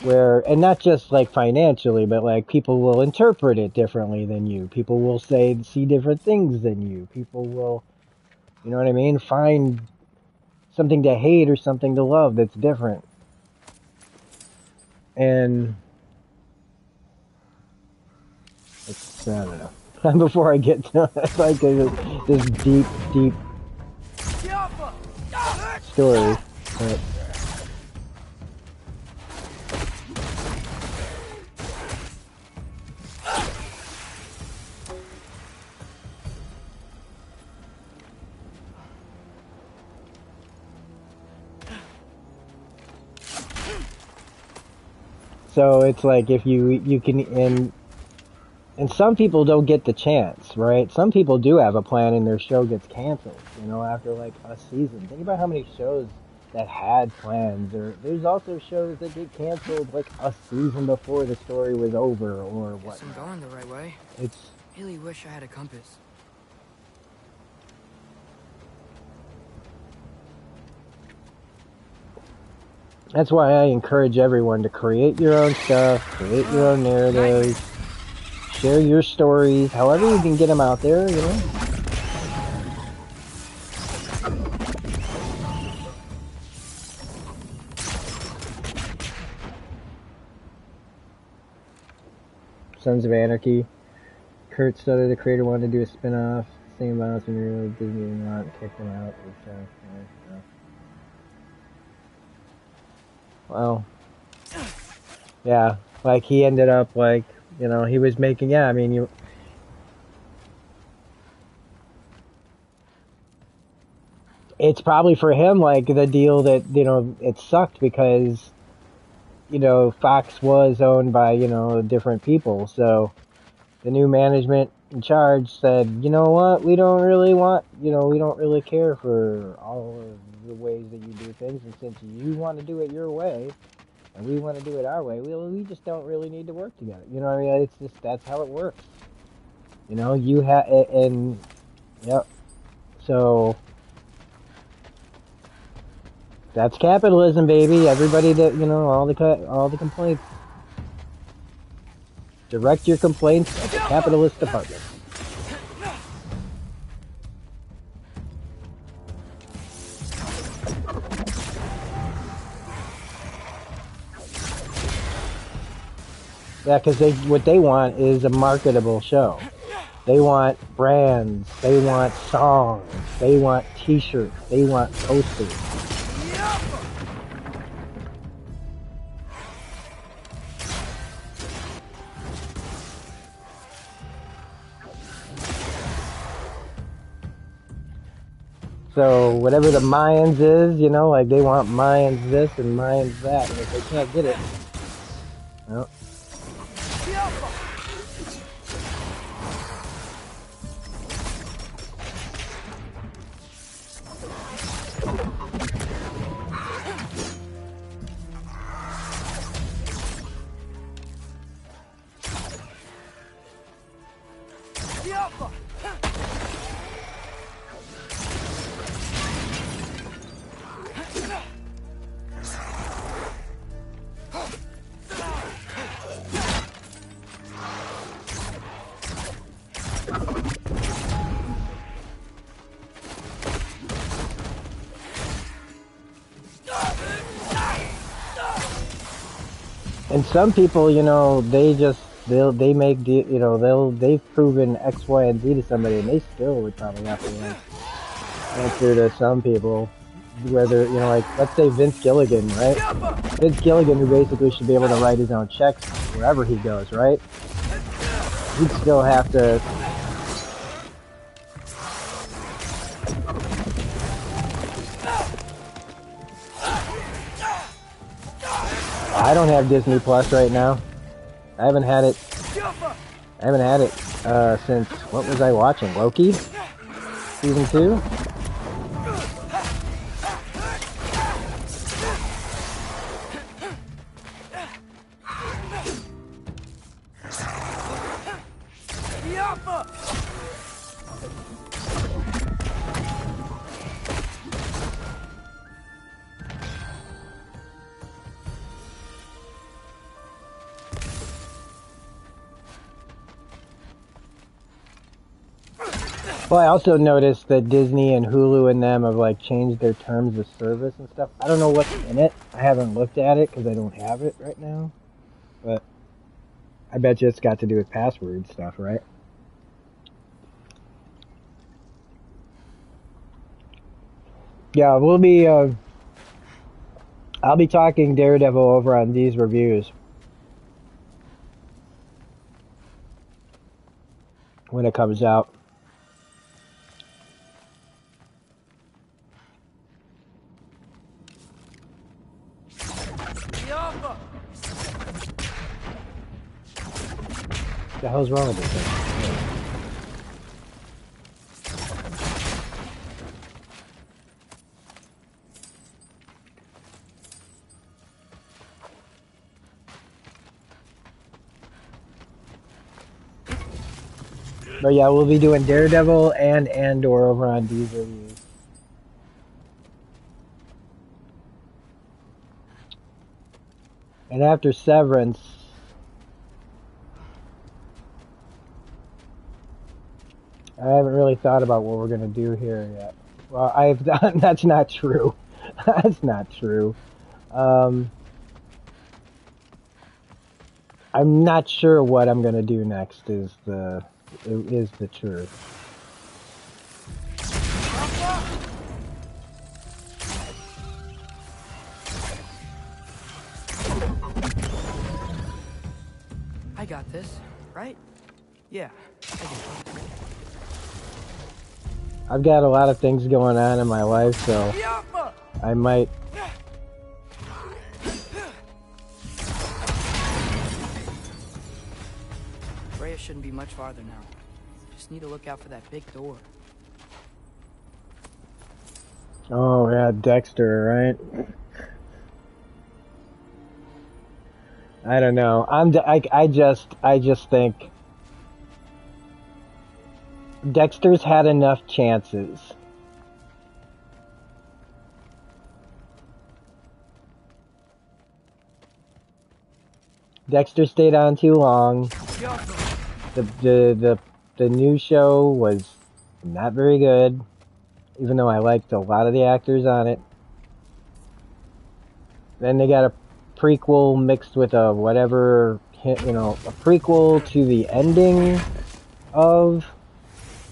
Where, and not just like financially, but like people will interpret it differently than you. People will see different things than you. People will, you know what I mean? Find something to hate or something to love that's different. And it's, I don't know. Before I get to it, like this deep story. But, so it's like if you can, and some people don't get the chance, right? Some people do have a plan and their show gets canceled, you know, after like a season. Think about how many shows that had plans, or there's also shows that get canceled like a season before the story was over or what. I'm going the right way. It's really wish I had a compass. That's why I encourage everyone to create your own stuff, create your own narratives, share your stories, however you can get them out there, you know. Sons of Anarchy. Kurt Sutter, the creator, wanted to do a spin-off. Same violence when you Disney did not kick them out. Well, yeah, like he ended up like, you know, he was making, yeah, I mean, it's probably for him like the deal that, you know, it sucked because, you know, Fox was owned by, you know, different people, so the new management in charge said, you know what, we don't really want, you know, we don't really care for all of the ways that you do things, and since you want to do it your way, and we want to do it our way, we just don't really need to work together. You know what I mean? It's just, that's how it works. You know, you have, and, yep, so, that's capitalism, baby. Everybody that, you know, all the complaints, direct your complaints at the capitalist department. Yeah, because what they want is a marketable show. They want brands. They want songs. They want T-shirts. They want posters. So whatever the Mayans is, you know, like they want Mayans this and Mayans that, and if they can't get it, well. And some people, you know, they make, you know, they've proven X, Y, and Z to somebody, and they still would probably have to answer to some people. Whether, you know, like, let's say Vince Gilligan, right? Vince Gilligan, who basically should be able to write his own checks wherever he goes, right? He'd still have to. I don't have Disney Plus right now. I haven't had it since, what was I watching? Loki? Season 2? Well, I also noticed that Disney and Hulu and them have like changed their terms of service and stuff. I don't know what's in it. I haven't looked at it because I don't have it right now. But I bet you it's got to do with password stuff, right? Yeah, we'll be. I'll be talking Daredevil over on these reviews when it comes out. What the hell's wrong with this thing? But yeah, we'll be doing Daredevil and Andor over on these reviews. And after Severance, I haven't really thought about what we're going to do here yet. Well, I've done, that's not true. That's not true. I'm not sure what I'm gonna do next. Is the truth. I got this, right? Yeah, I got this. I've got a lot of things going on in my life, so I might. Freya shouldn't be much farther now. Just need to look out for that big door. Oh yeah, Dexter, right? I don't know. I just think Dexter's had enough chances. Dexter stayed on too long. The new show was not very good, even though I liked a lot of the actors on it. Then they got a prequel mixed with a whatever, a prequel to the ending of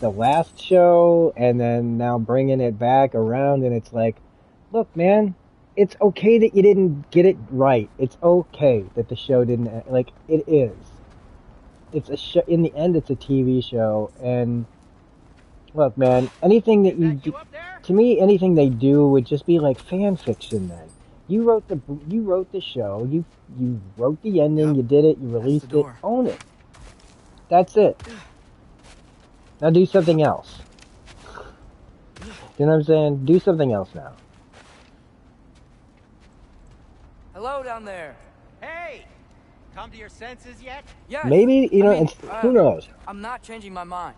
the last show, and then now bringing it back around, and it's like, look, man, it's okay that you didn't get it right. It's okay that the show didn't end. Like, it is. It's a show. In the end, it's a TV show, and look, man, anything that you do, to me, anything they do would just be like fan fiction. Then you wrote the show, you wrote the ending, you did it, you released it, own it. That's it. Now do something else. You know what I'm saying? Do something else now. Hello down there. Hey! Come to your senses yet? Yes. Maybe, who knows? I'm not changing my mind.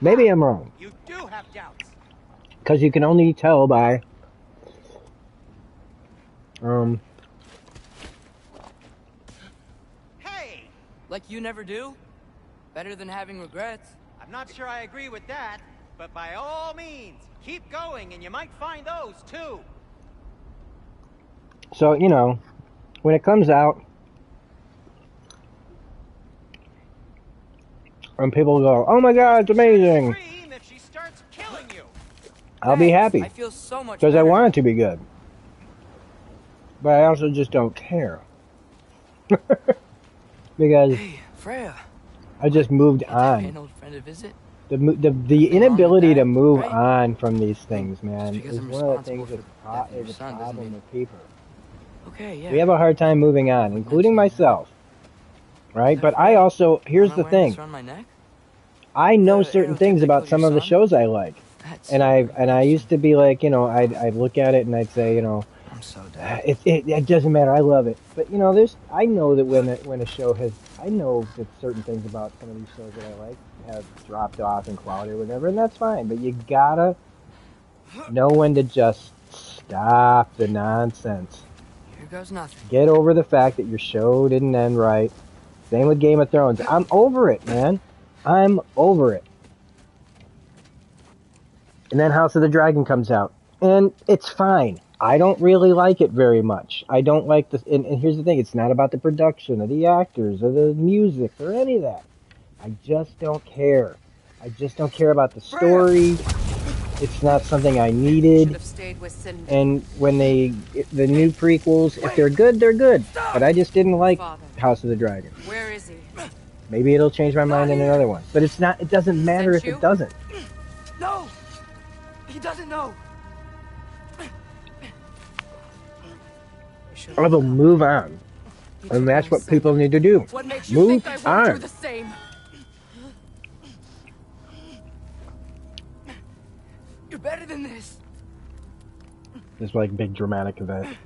Maybe I'm wrong. You do have doubts. Because you can only tell by, Hey! Like you never do? Better than having regrets. I'm not sure I agree with that, but by all means, keep going and you might find those too. so, when it comes out, and people go, oh my god, it's amazing, Scream if she starts killing you. I'll be happy. I feel so much Because I better. want it to be good. But I also just don't care. Because Hey, Freya. I just moved Pay on. an old friend a visit. The inability to move right? on from these things, man, Just because is I'm one of the responsible things for that's death of your is a son doesn't problem mean- with people. Okay, yeah. We have a hard time moving on, including myself. Right? that But I Freya? also, here's Am I the wearing this thing. around my neck? I know The certain arrow things that about killed some your of the son? shows I like. That's And I used to be like, I'd look at it and I'd say, I'm so dead. it doesn't matter. I love it. But I know that when a show has, I know that certain things about some of these shows that I like have dropped off in quality or whatever, and that's fine. But you gotta know when to just stop the nonsense. Here goes nothing. Get over the fact that your show didn't end right. Same with Game of Thrones. I'm over it, man. I'm over it. And then House of the Dragon comes out, and it's fine. I don't really like it very much. I don't like this. And here's the thing: it's not about the production or the actors or the music or any of that. I just don't care. I just don't care about the story. It's not something I Should needed. have stayed with Cindy. And when the new prequels, if they're good, they're good. But I just didn't like Father. House of the Dragon. Where is he? Maybe it'll change my mind in another one. But it's not. It doesn't matter if Sent you? it doesn't. No! He doesn't know! Although move on, and that's what people need to do. What makes you Move think I won't do on. the same? You're better than this! This like big dramatic event.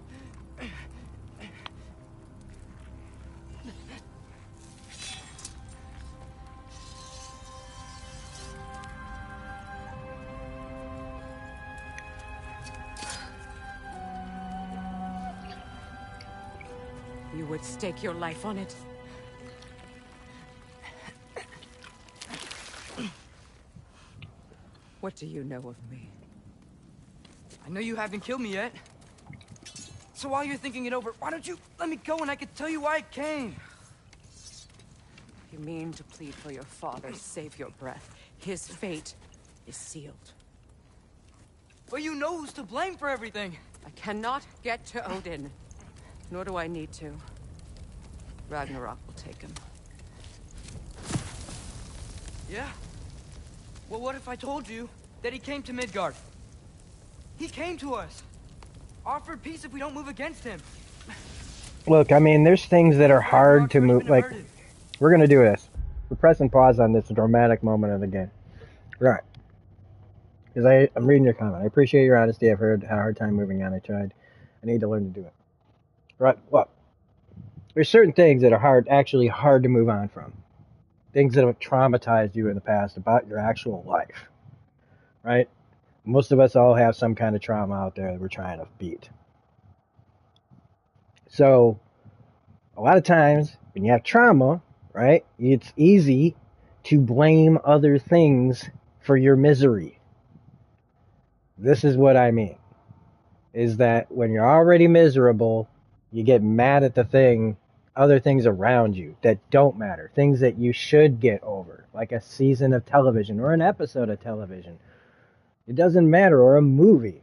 You would stake your life on it. What do you know of me? I know you haven't killed me yet. So while you're thinking it over, why don't you let me go and I can tell you why I came? You mean to plead for your father, save your breath. His fate is sealed. But you know who's to blame for everything. I cannot get to Odin. Nor do I need to. Ragnarok will take him. Yeah? Well, what if I told you that he came to Midgard? He came to us. Offered peace if we don't move against him. Look, I mean, there's things that are hard to move. Like, we're gonna do this. We're pressing pause on this dramatic moment of the game. Right. Because I'm reading your comment. I appreciate your honesty. I've had a hard time moving on. I tried. I need to learn to do it. Right. Well, there's certain things that are actually hard to move on from. Things that have traumatized you in the past about your actual life. Right? Most of us all have some kind of trauma out there that we're trying to beat. So, a lot of times, when you have trauma, right, it's easy to blame other things for your misery. This is what I mean. Is that when you're already miserable, you get mad at other things around you that don't matter. Things that you should get over. Like a season of television or an episode of television. It doesn't matter. Or a movie.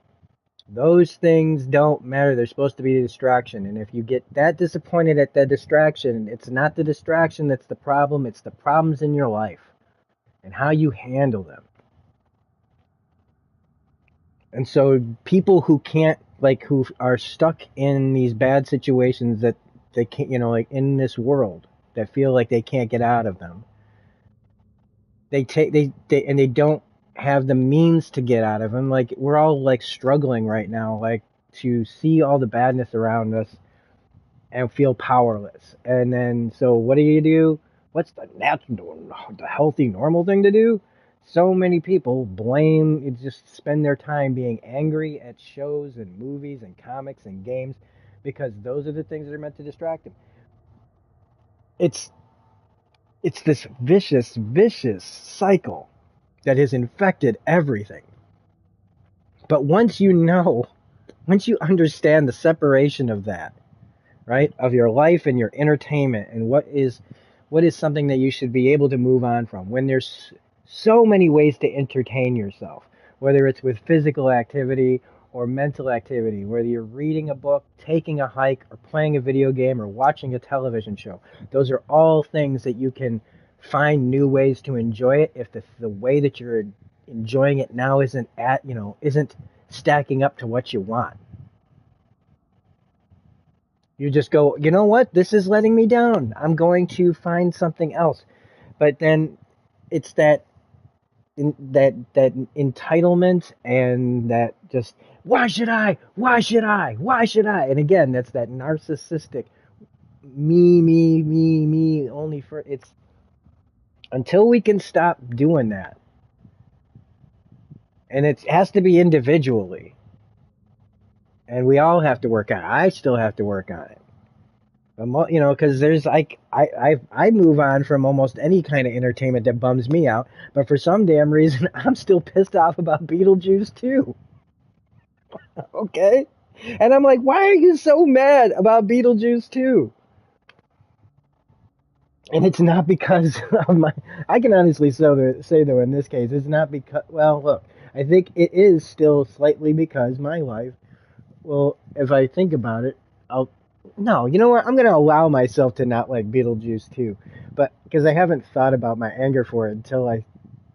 Those things don't matter. They're supposed to be a distraction. And if you get that disappointed at that distraction, it's not the distraction that's the problem. It's the problems in your life. And how you handle them. And so people who can't, like, who are stuck in these bad situations that they can't, like in this world, that feel like they can't get out of them. They don't have the means to get out of them. Like, we're all like struggling right now, like to see all the badness around us and feel powerless. And then, so what do? What's the healthy, normal thing to do? So many people just spend their time being angry at shows and movies and comics and games because those are the things that are meant to distract them. It's this vicious cycle that has infected everything. But once you understand the separation of that, right, of your life and your entertainment and what is something that you should be able to move on from, when there's so many ways to entertain yourself, whether it's with physical activity or mental activity, whether you're reading a book, taking a hike, or playing a video game, or watching a television show. Those are all things that you can find new ways to enjoy it if the way that you're enjoying it now isn't stacking up to what you want. You just go, you know what? This is letting me down. I'm going to find something else. But then it's that entitlement and that just, why should I? And again, that's that narcissistic me, only for, it's, until we can stop doing that. And it has to be individually. And we all have to work on it. I still have to work on it. Because there's like, I move on from almost any kind of entertainment that bums me out, but for some damn reason, I'm still pissed off about Beetlejuice 2. Okay? And I'm like, why are you so mad about Beetlejuice 2? And it's not because of I can honestly say though in this case, it's not because, well, look, I think it is still slightly because my life, well, if I think about it, no, you know what? I'm going to allow myself to not like Beetlejuice 2. But because I haven't thought about my anger for it until I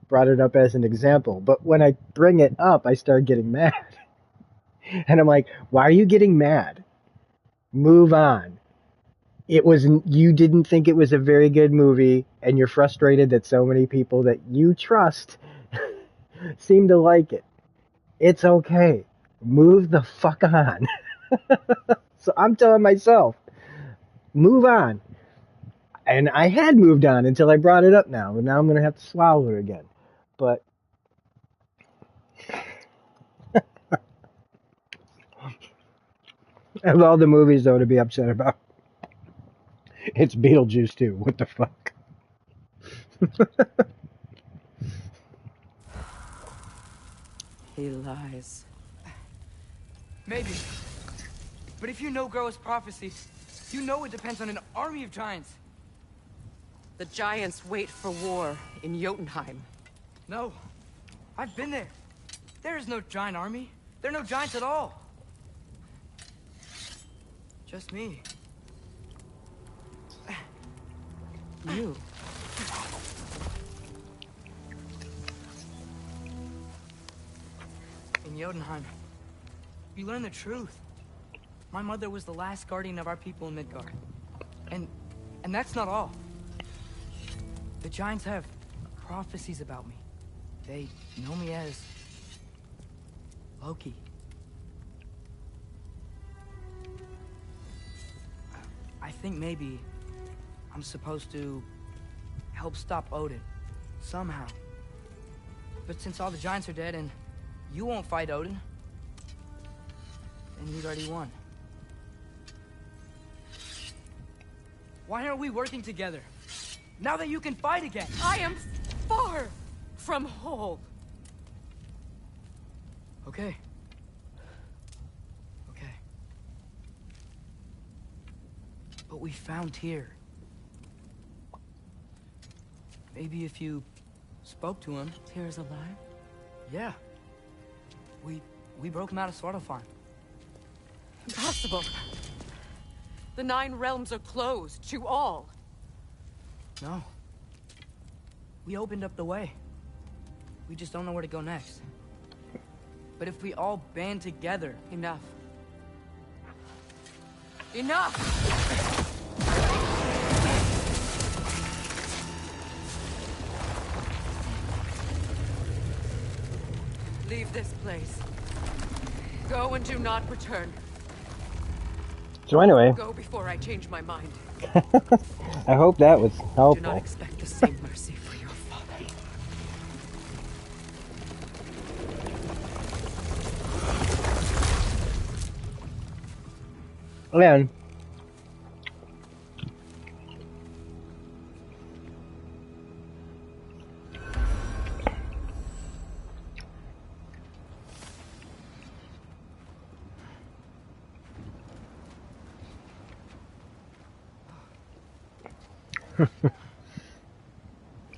brought it up as an example. But when I bring it up, I start getting mad. And I'm like, why are you getting mad? Move on. You didn't think it was a very good movie, and you're frustrated that so many people that you trust seem to like it. It's okay. Move the fuck on. So I'm telling myself, move on. And I had moved on until I brought it up now. And now I'm going to have to swallow it again. But of all the movies, though, to be upset about, it's Beetlejuice 2. What the fuck? He lies. Maybe. But if you know Groa's prophecy, you know it depends on an army of giants. The giants wait for war in Jotunheim. No. I've been there. There is no giant army. There are no giants at all. Just me. You. In Jotunheim, you learn the truth. My mother was the last guardian of our people in Midgard. And that's not all. The giants have prophecies about me. They know me as Loki. I think maybe I'm supposed to help stop Odin, somehow. But since all the giants are dead and you won't fight Odin, then he's already won. Why aren't we working together? Now that you can fight again! I am far from whole. Okay. Okay. But we found Tyr. Maybe if you spoke to him... Tyr's alive? Yeah. We broke him out of Svartalfheim. Impossible. The 9 realms are closed to all. No. We opened up the way. We just don't know where to go next. But if we all band together... Enough. Enough! Leave this place. Go and do not return. So anyway, Go before I change my mind. I hope that was Do not helpful. expect the same mercy for your father. And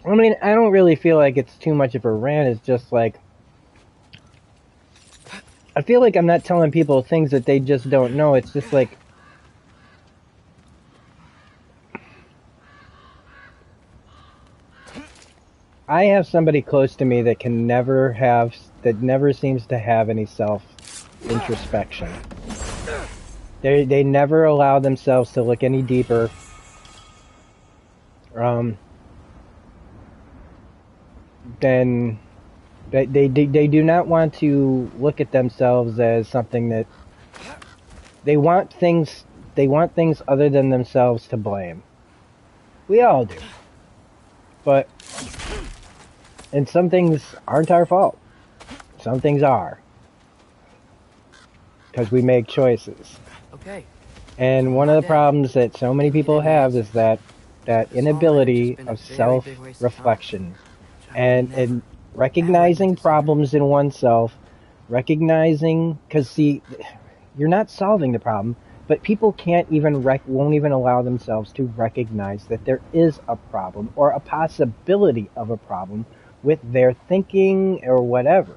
I mean, I don't really feel like it's too much of a rant. It's just like, I feel like I'm not telling people things that they just don't know. It's just like, I have somebody close to me that never seems to have any self-introspection. They never allow themselves to look any deeper. Then they do not want to look at themselves as something that they want things other than themselves to blame. We all do. But and some things aren't our fault. Some things are. Because we make choices. Okay. And one of the problems that so many people have is that inability of self-reflection and recognizing problems in oneself, recognizing, because see, you're not solving the problem, but people won't even allow themselves to recognize that there is a problem or a possibility of a problem with their thinking or whatever.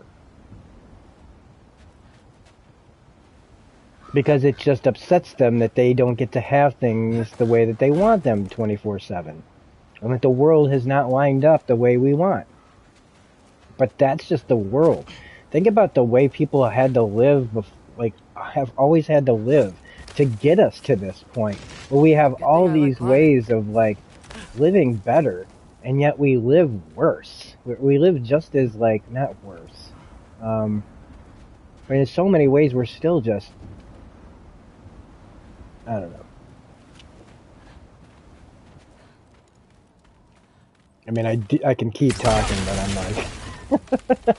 Because it just upsets them that they don't get to have things the way that they want them 24/7. And that the world has not lined up the way we want. But that's just the world. Think about the way people had to live, have always had to live to get us to this point. Where we have all these ways of living better, and yet we live worse. We live just as not worse. I mean, in so many ways we're still just, I don't know. I mean, I can keep talking, but I'm like,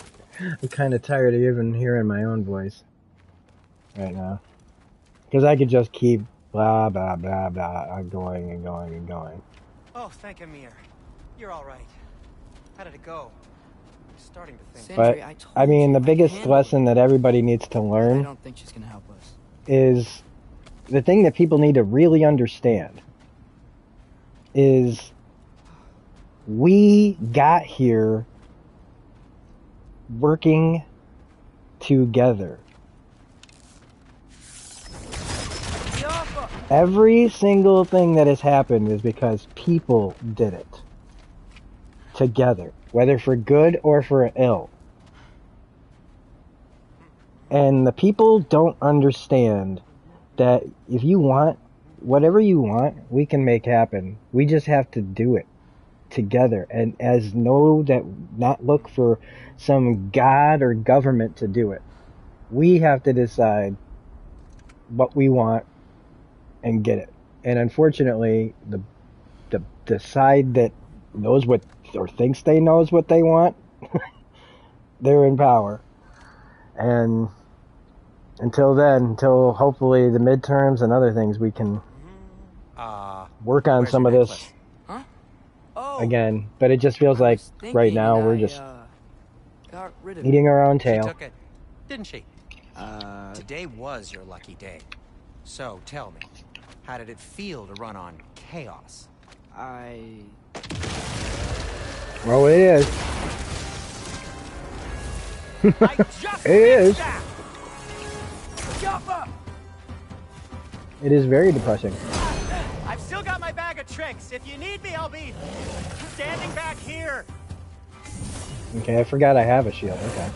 I'm kind of tired of even hearing my own voice right now. Because I could just keep blah, blah, blah, blah, going and going and going. Oh, thank Amir. You're all right. How did it go? I'm starting to think. But, I mean, the biggest lesson that everybody needs to I learn don't think she's gonna help us. is the thing that people need to really understand is We got here working together. Every single thing that has happened is because people did it. Together. Whether for good or for ill. And the people don't understand that if you want, whatever you want, we can make happen. We just have to do it together. And not look for some god or government to do it. We have to decide what we want and get it. And unfortunately, the side that knows what, or thinks they knows what they want, they're in power. And until hopefully the midterms and other things, we can work on some of this again. But it just feels like right now we're just got rid of eating our own tail. She took it, didn't she? Today was your lucky day. So tell me, how did it feel to run on chaos? Well, it is. It is. It is very depressing. I've still got my bag of tricks. If you need me, I'll be standing back here. Okay, I forgot I have a shield. Okay.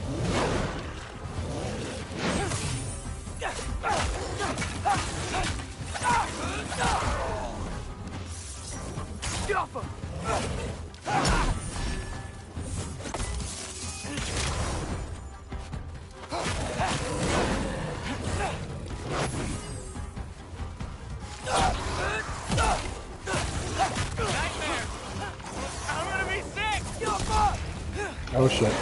Oh shit.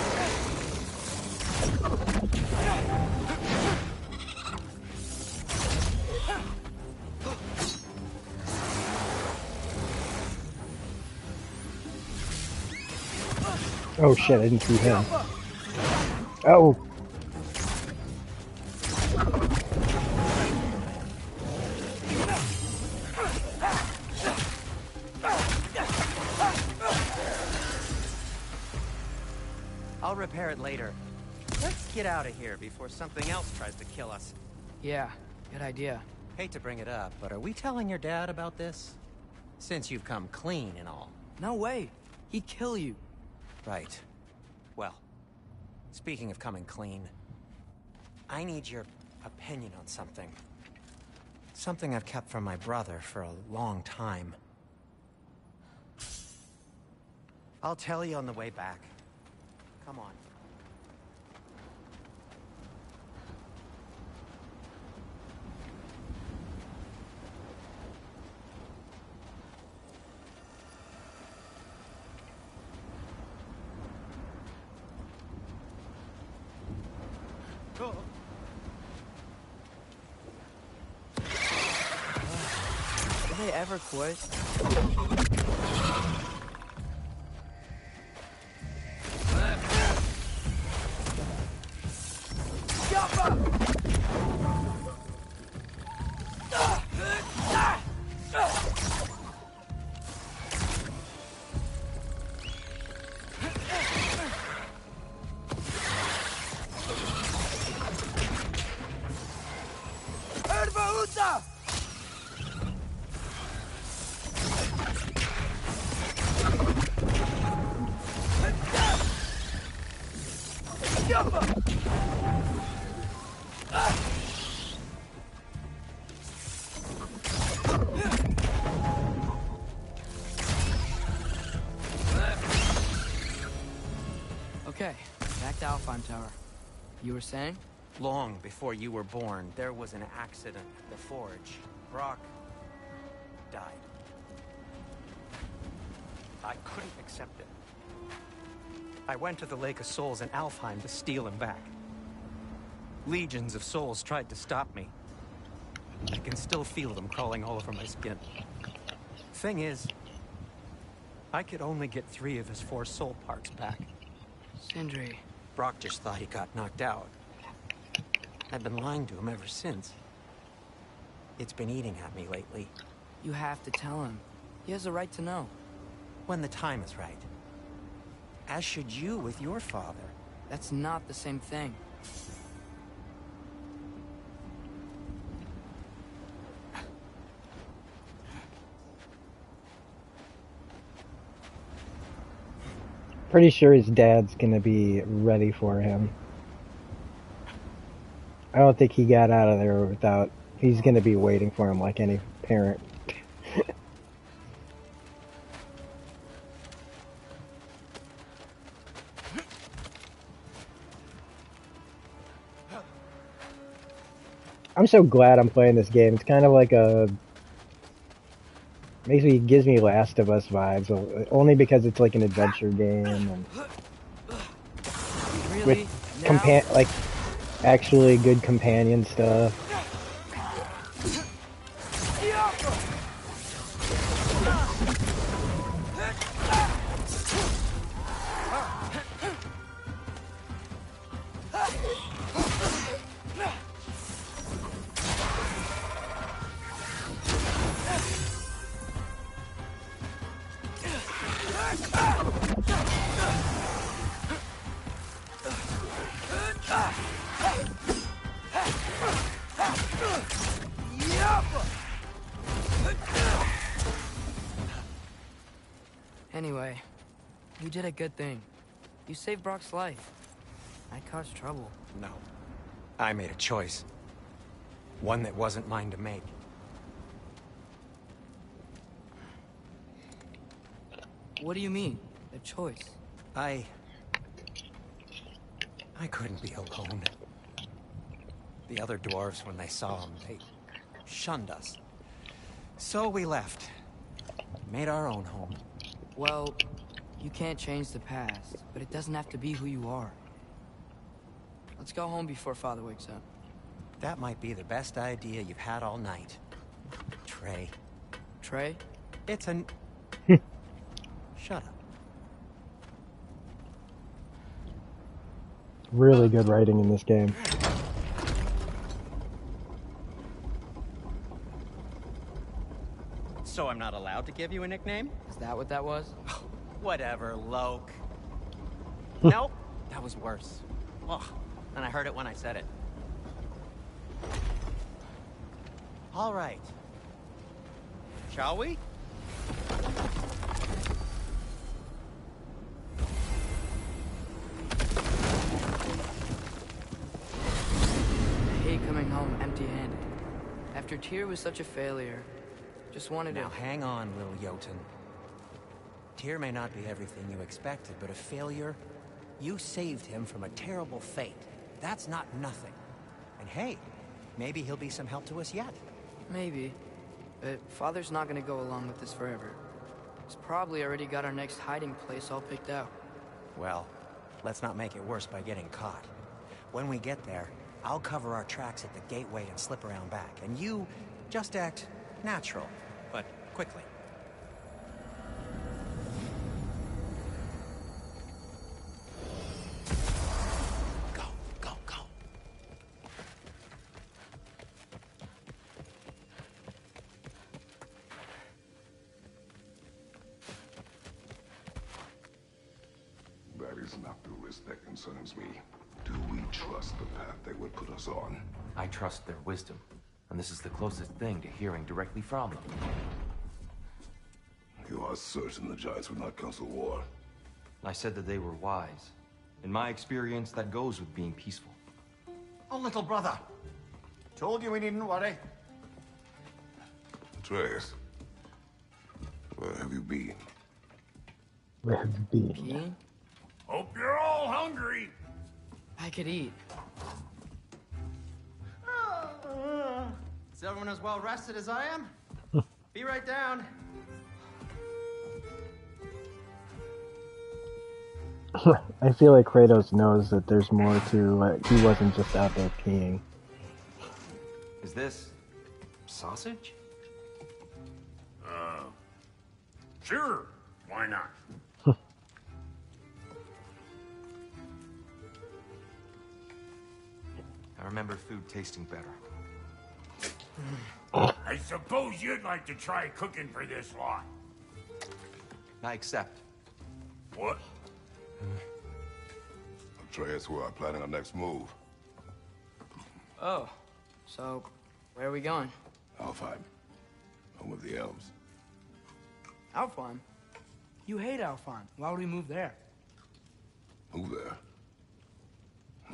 Oh shit, I didn't see him. Oh. I'll repair it later. Let's get out of here before something else tries to kill us. Yeah, good idea. Hate to bring it up, but are we telling your dad about this? Since you've come clean and all. No way. He'd kill you. Right. Well, speaking of coming clean, I need your opinion on something. Something I've kept from my brother for a long time. I'll tell you on the way back. Come on. Did they ever quit? Okay, back to Alpine Tower. You were saying? Long before you were born, there was an accident at the forge. Brock died. I couldn't accept it. I went to the Lake of Souls in Alfheim to steal him back. Legions of souls tried to stop me. I can still feel them crawling all over my skin. Thing is, I could only get 3 of his 4 soul parts back. Sindri. Brock just thought he got knocked out. I've been lying to him ever since. It's been eating at me lately. You have to tell him. He has a right to know. when the time is right. As should you with your father. That's not the same thing. Pretty sure his dad's gonna be ready for him. I don't think he got out of there without... He's gonna be waiting for him like any parent. I'm so glad I'm playing this game. It's kind of like a... gives me Last of Us vibes, only because it's like an adventure game and Really? with like actually good companion stuff. Anyway, you did a good thing. You saved Brock's life. I caused trouble. No. I made a choice. One that wasn't mine to make. What do you mean? A choice? I couldn't be alone. The other dwarves, when they saw him, they shunned us. So we left. Made our own home. Well, you can't change the past, but it doesn't have to be who you are. Let's go home before Father wakes up. That might be the best idea you've had all night. Trey. Trey? It's an... Shut up. Really good writing in this game. So I'm not allowed to give you a nickname? Is that what that was? Whatever, Loke. Nope, that was worse. Ugh, and I heard it when I said it. All right. Shall we? I hate coming home empty-handed. After Tyr was such a failure, just wanted Now to... hang on, little Jotun. Tyr may not be everything you expected, but a failure? You saved him from a terrible fate. That's not nothing. And hey, maybe he'll be some help to us yet. Maybe. But Father's not gonna go along with this forever. He's probably already got our next hiding place all picked out. Well, let's not make it worse by getting caught. When we get there, I'll cover our tracks at the gateway and slip around back. And you just act natural, but quickly. Go, go, go. That is not the risk that concerns me. Do we trust the path they would put us on? I trust their wisdom, and this is the closest thing to hearing directly from them. You are certain the Giants would not counsel war? I said that they were wise. In my experience, that goes with being peaceful. Oh, little brother. Told you we needn't worry. Atreus, where have you been? Where have you been? Peeing? Hope you're all hungry. I could eat. Is everyone as well rested as I am? Be right down. I feel like Kratos knows that there's more to he wasn't just out there peeing. Is this... sausage? Sure, why not? I remember food tasting better. I suppose you'd like to try cooking for this lot. I accept. What? Atreus, we are planning our next move. Oh, so where are we going? Alfheim. Home of the elves. Alfheim? You hate Alfheim. Why would we move there? Move there?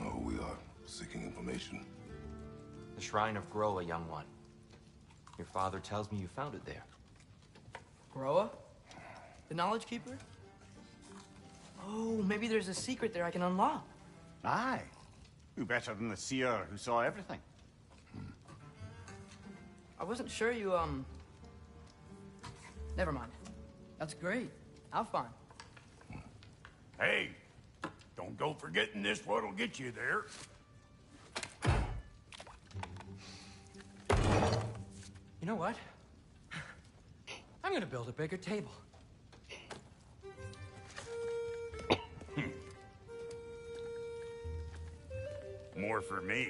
Oh, we are seeking information. The Shrine of Groa, young one. Your father tells me you found it there. Groa? The Knowledge Keeper? Oh, maybe there's a secret there I can unlock. Aye. Who better than the seer who saw everything? I wasn't sure you, Never mind. That's great. Alfheim. Hey, don't go forgetting this what'll get you there. You know what? I'm gonna build a bigger table. More for me.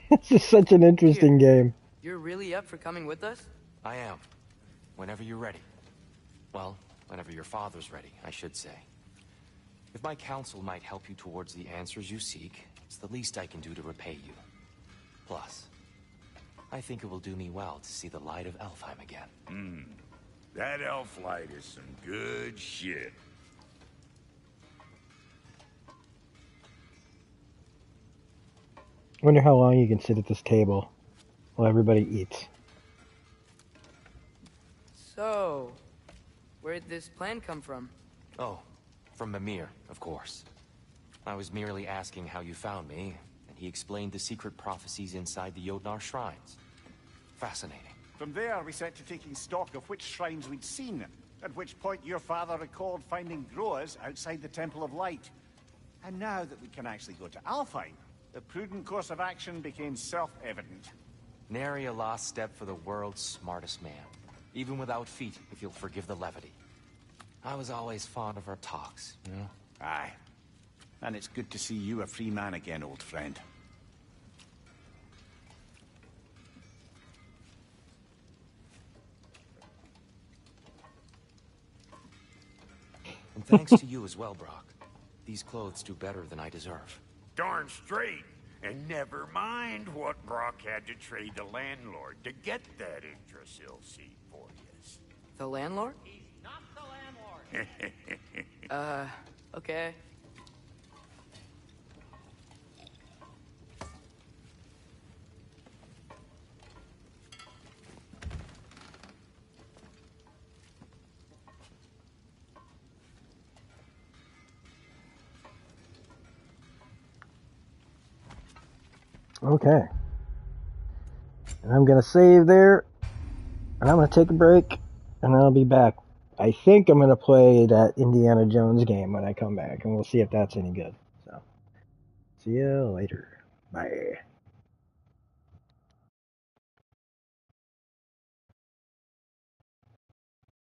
This is such an interesting game. You're really up for coming with us? I am. Whenever you're ready. Well, whenever your father's ready, I should say. If my counsel might help you towards the answers you seek, it's the least I can do to repay you. Plus, I think it will do me well to see the light of Alfheim again. That elf light is some good shit. Wonder how long you can sit at this table while everybody eats. So, where'd this plan come from? Oh, from Mimir, of course. I was merely asking how you found me, and he explained the secret prophecies inside the Jotnar shrines. Fascinating. From there, we set to taking stock of which shrines we'd seen, at which point your father recalled finding Groas outside the Temple of Light. And now that we can actually go to Alfheim, the prudent course of action became self-evident. Nary a lost step for the world's smartest man. Even without feet, if you'll forgive the levity. I was always fond of our talks, you know? Aye. And it's good to see you a free man again, old friend. And thanks to you as well, Brock. These clothes do better than I deserve. Darn straight. And never mind what Brock had to trade the landlord to get that Yggdrasil seed for you. The landlord? He's not the landlord. Okay. Okay. And I'm gonna save there, and I'm gonna take a break, and I'll be back. I think I'm gonna play that Indiana Jones game when I come back, and we'll see if that's any good. So, see you later. Bye.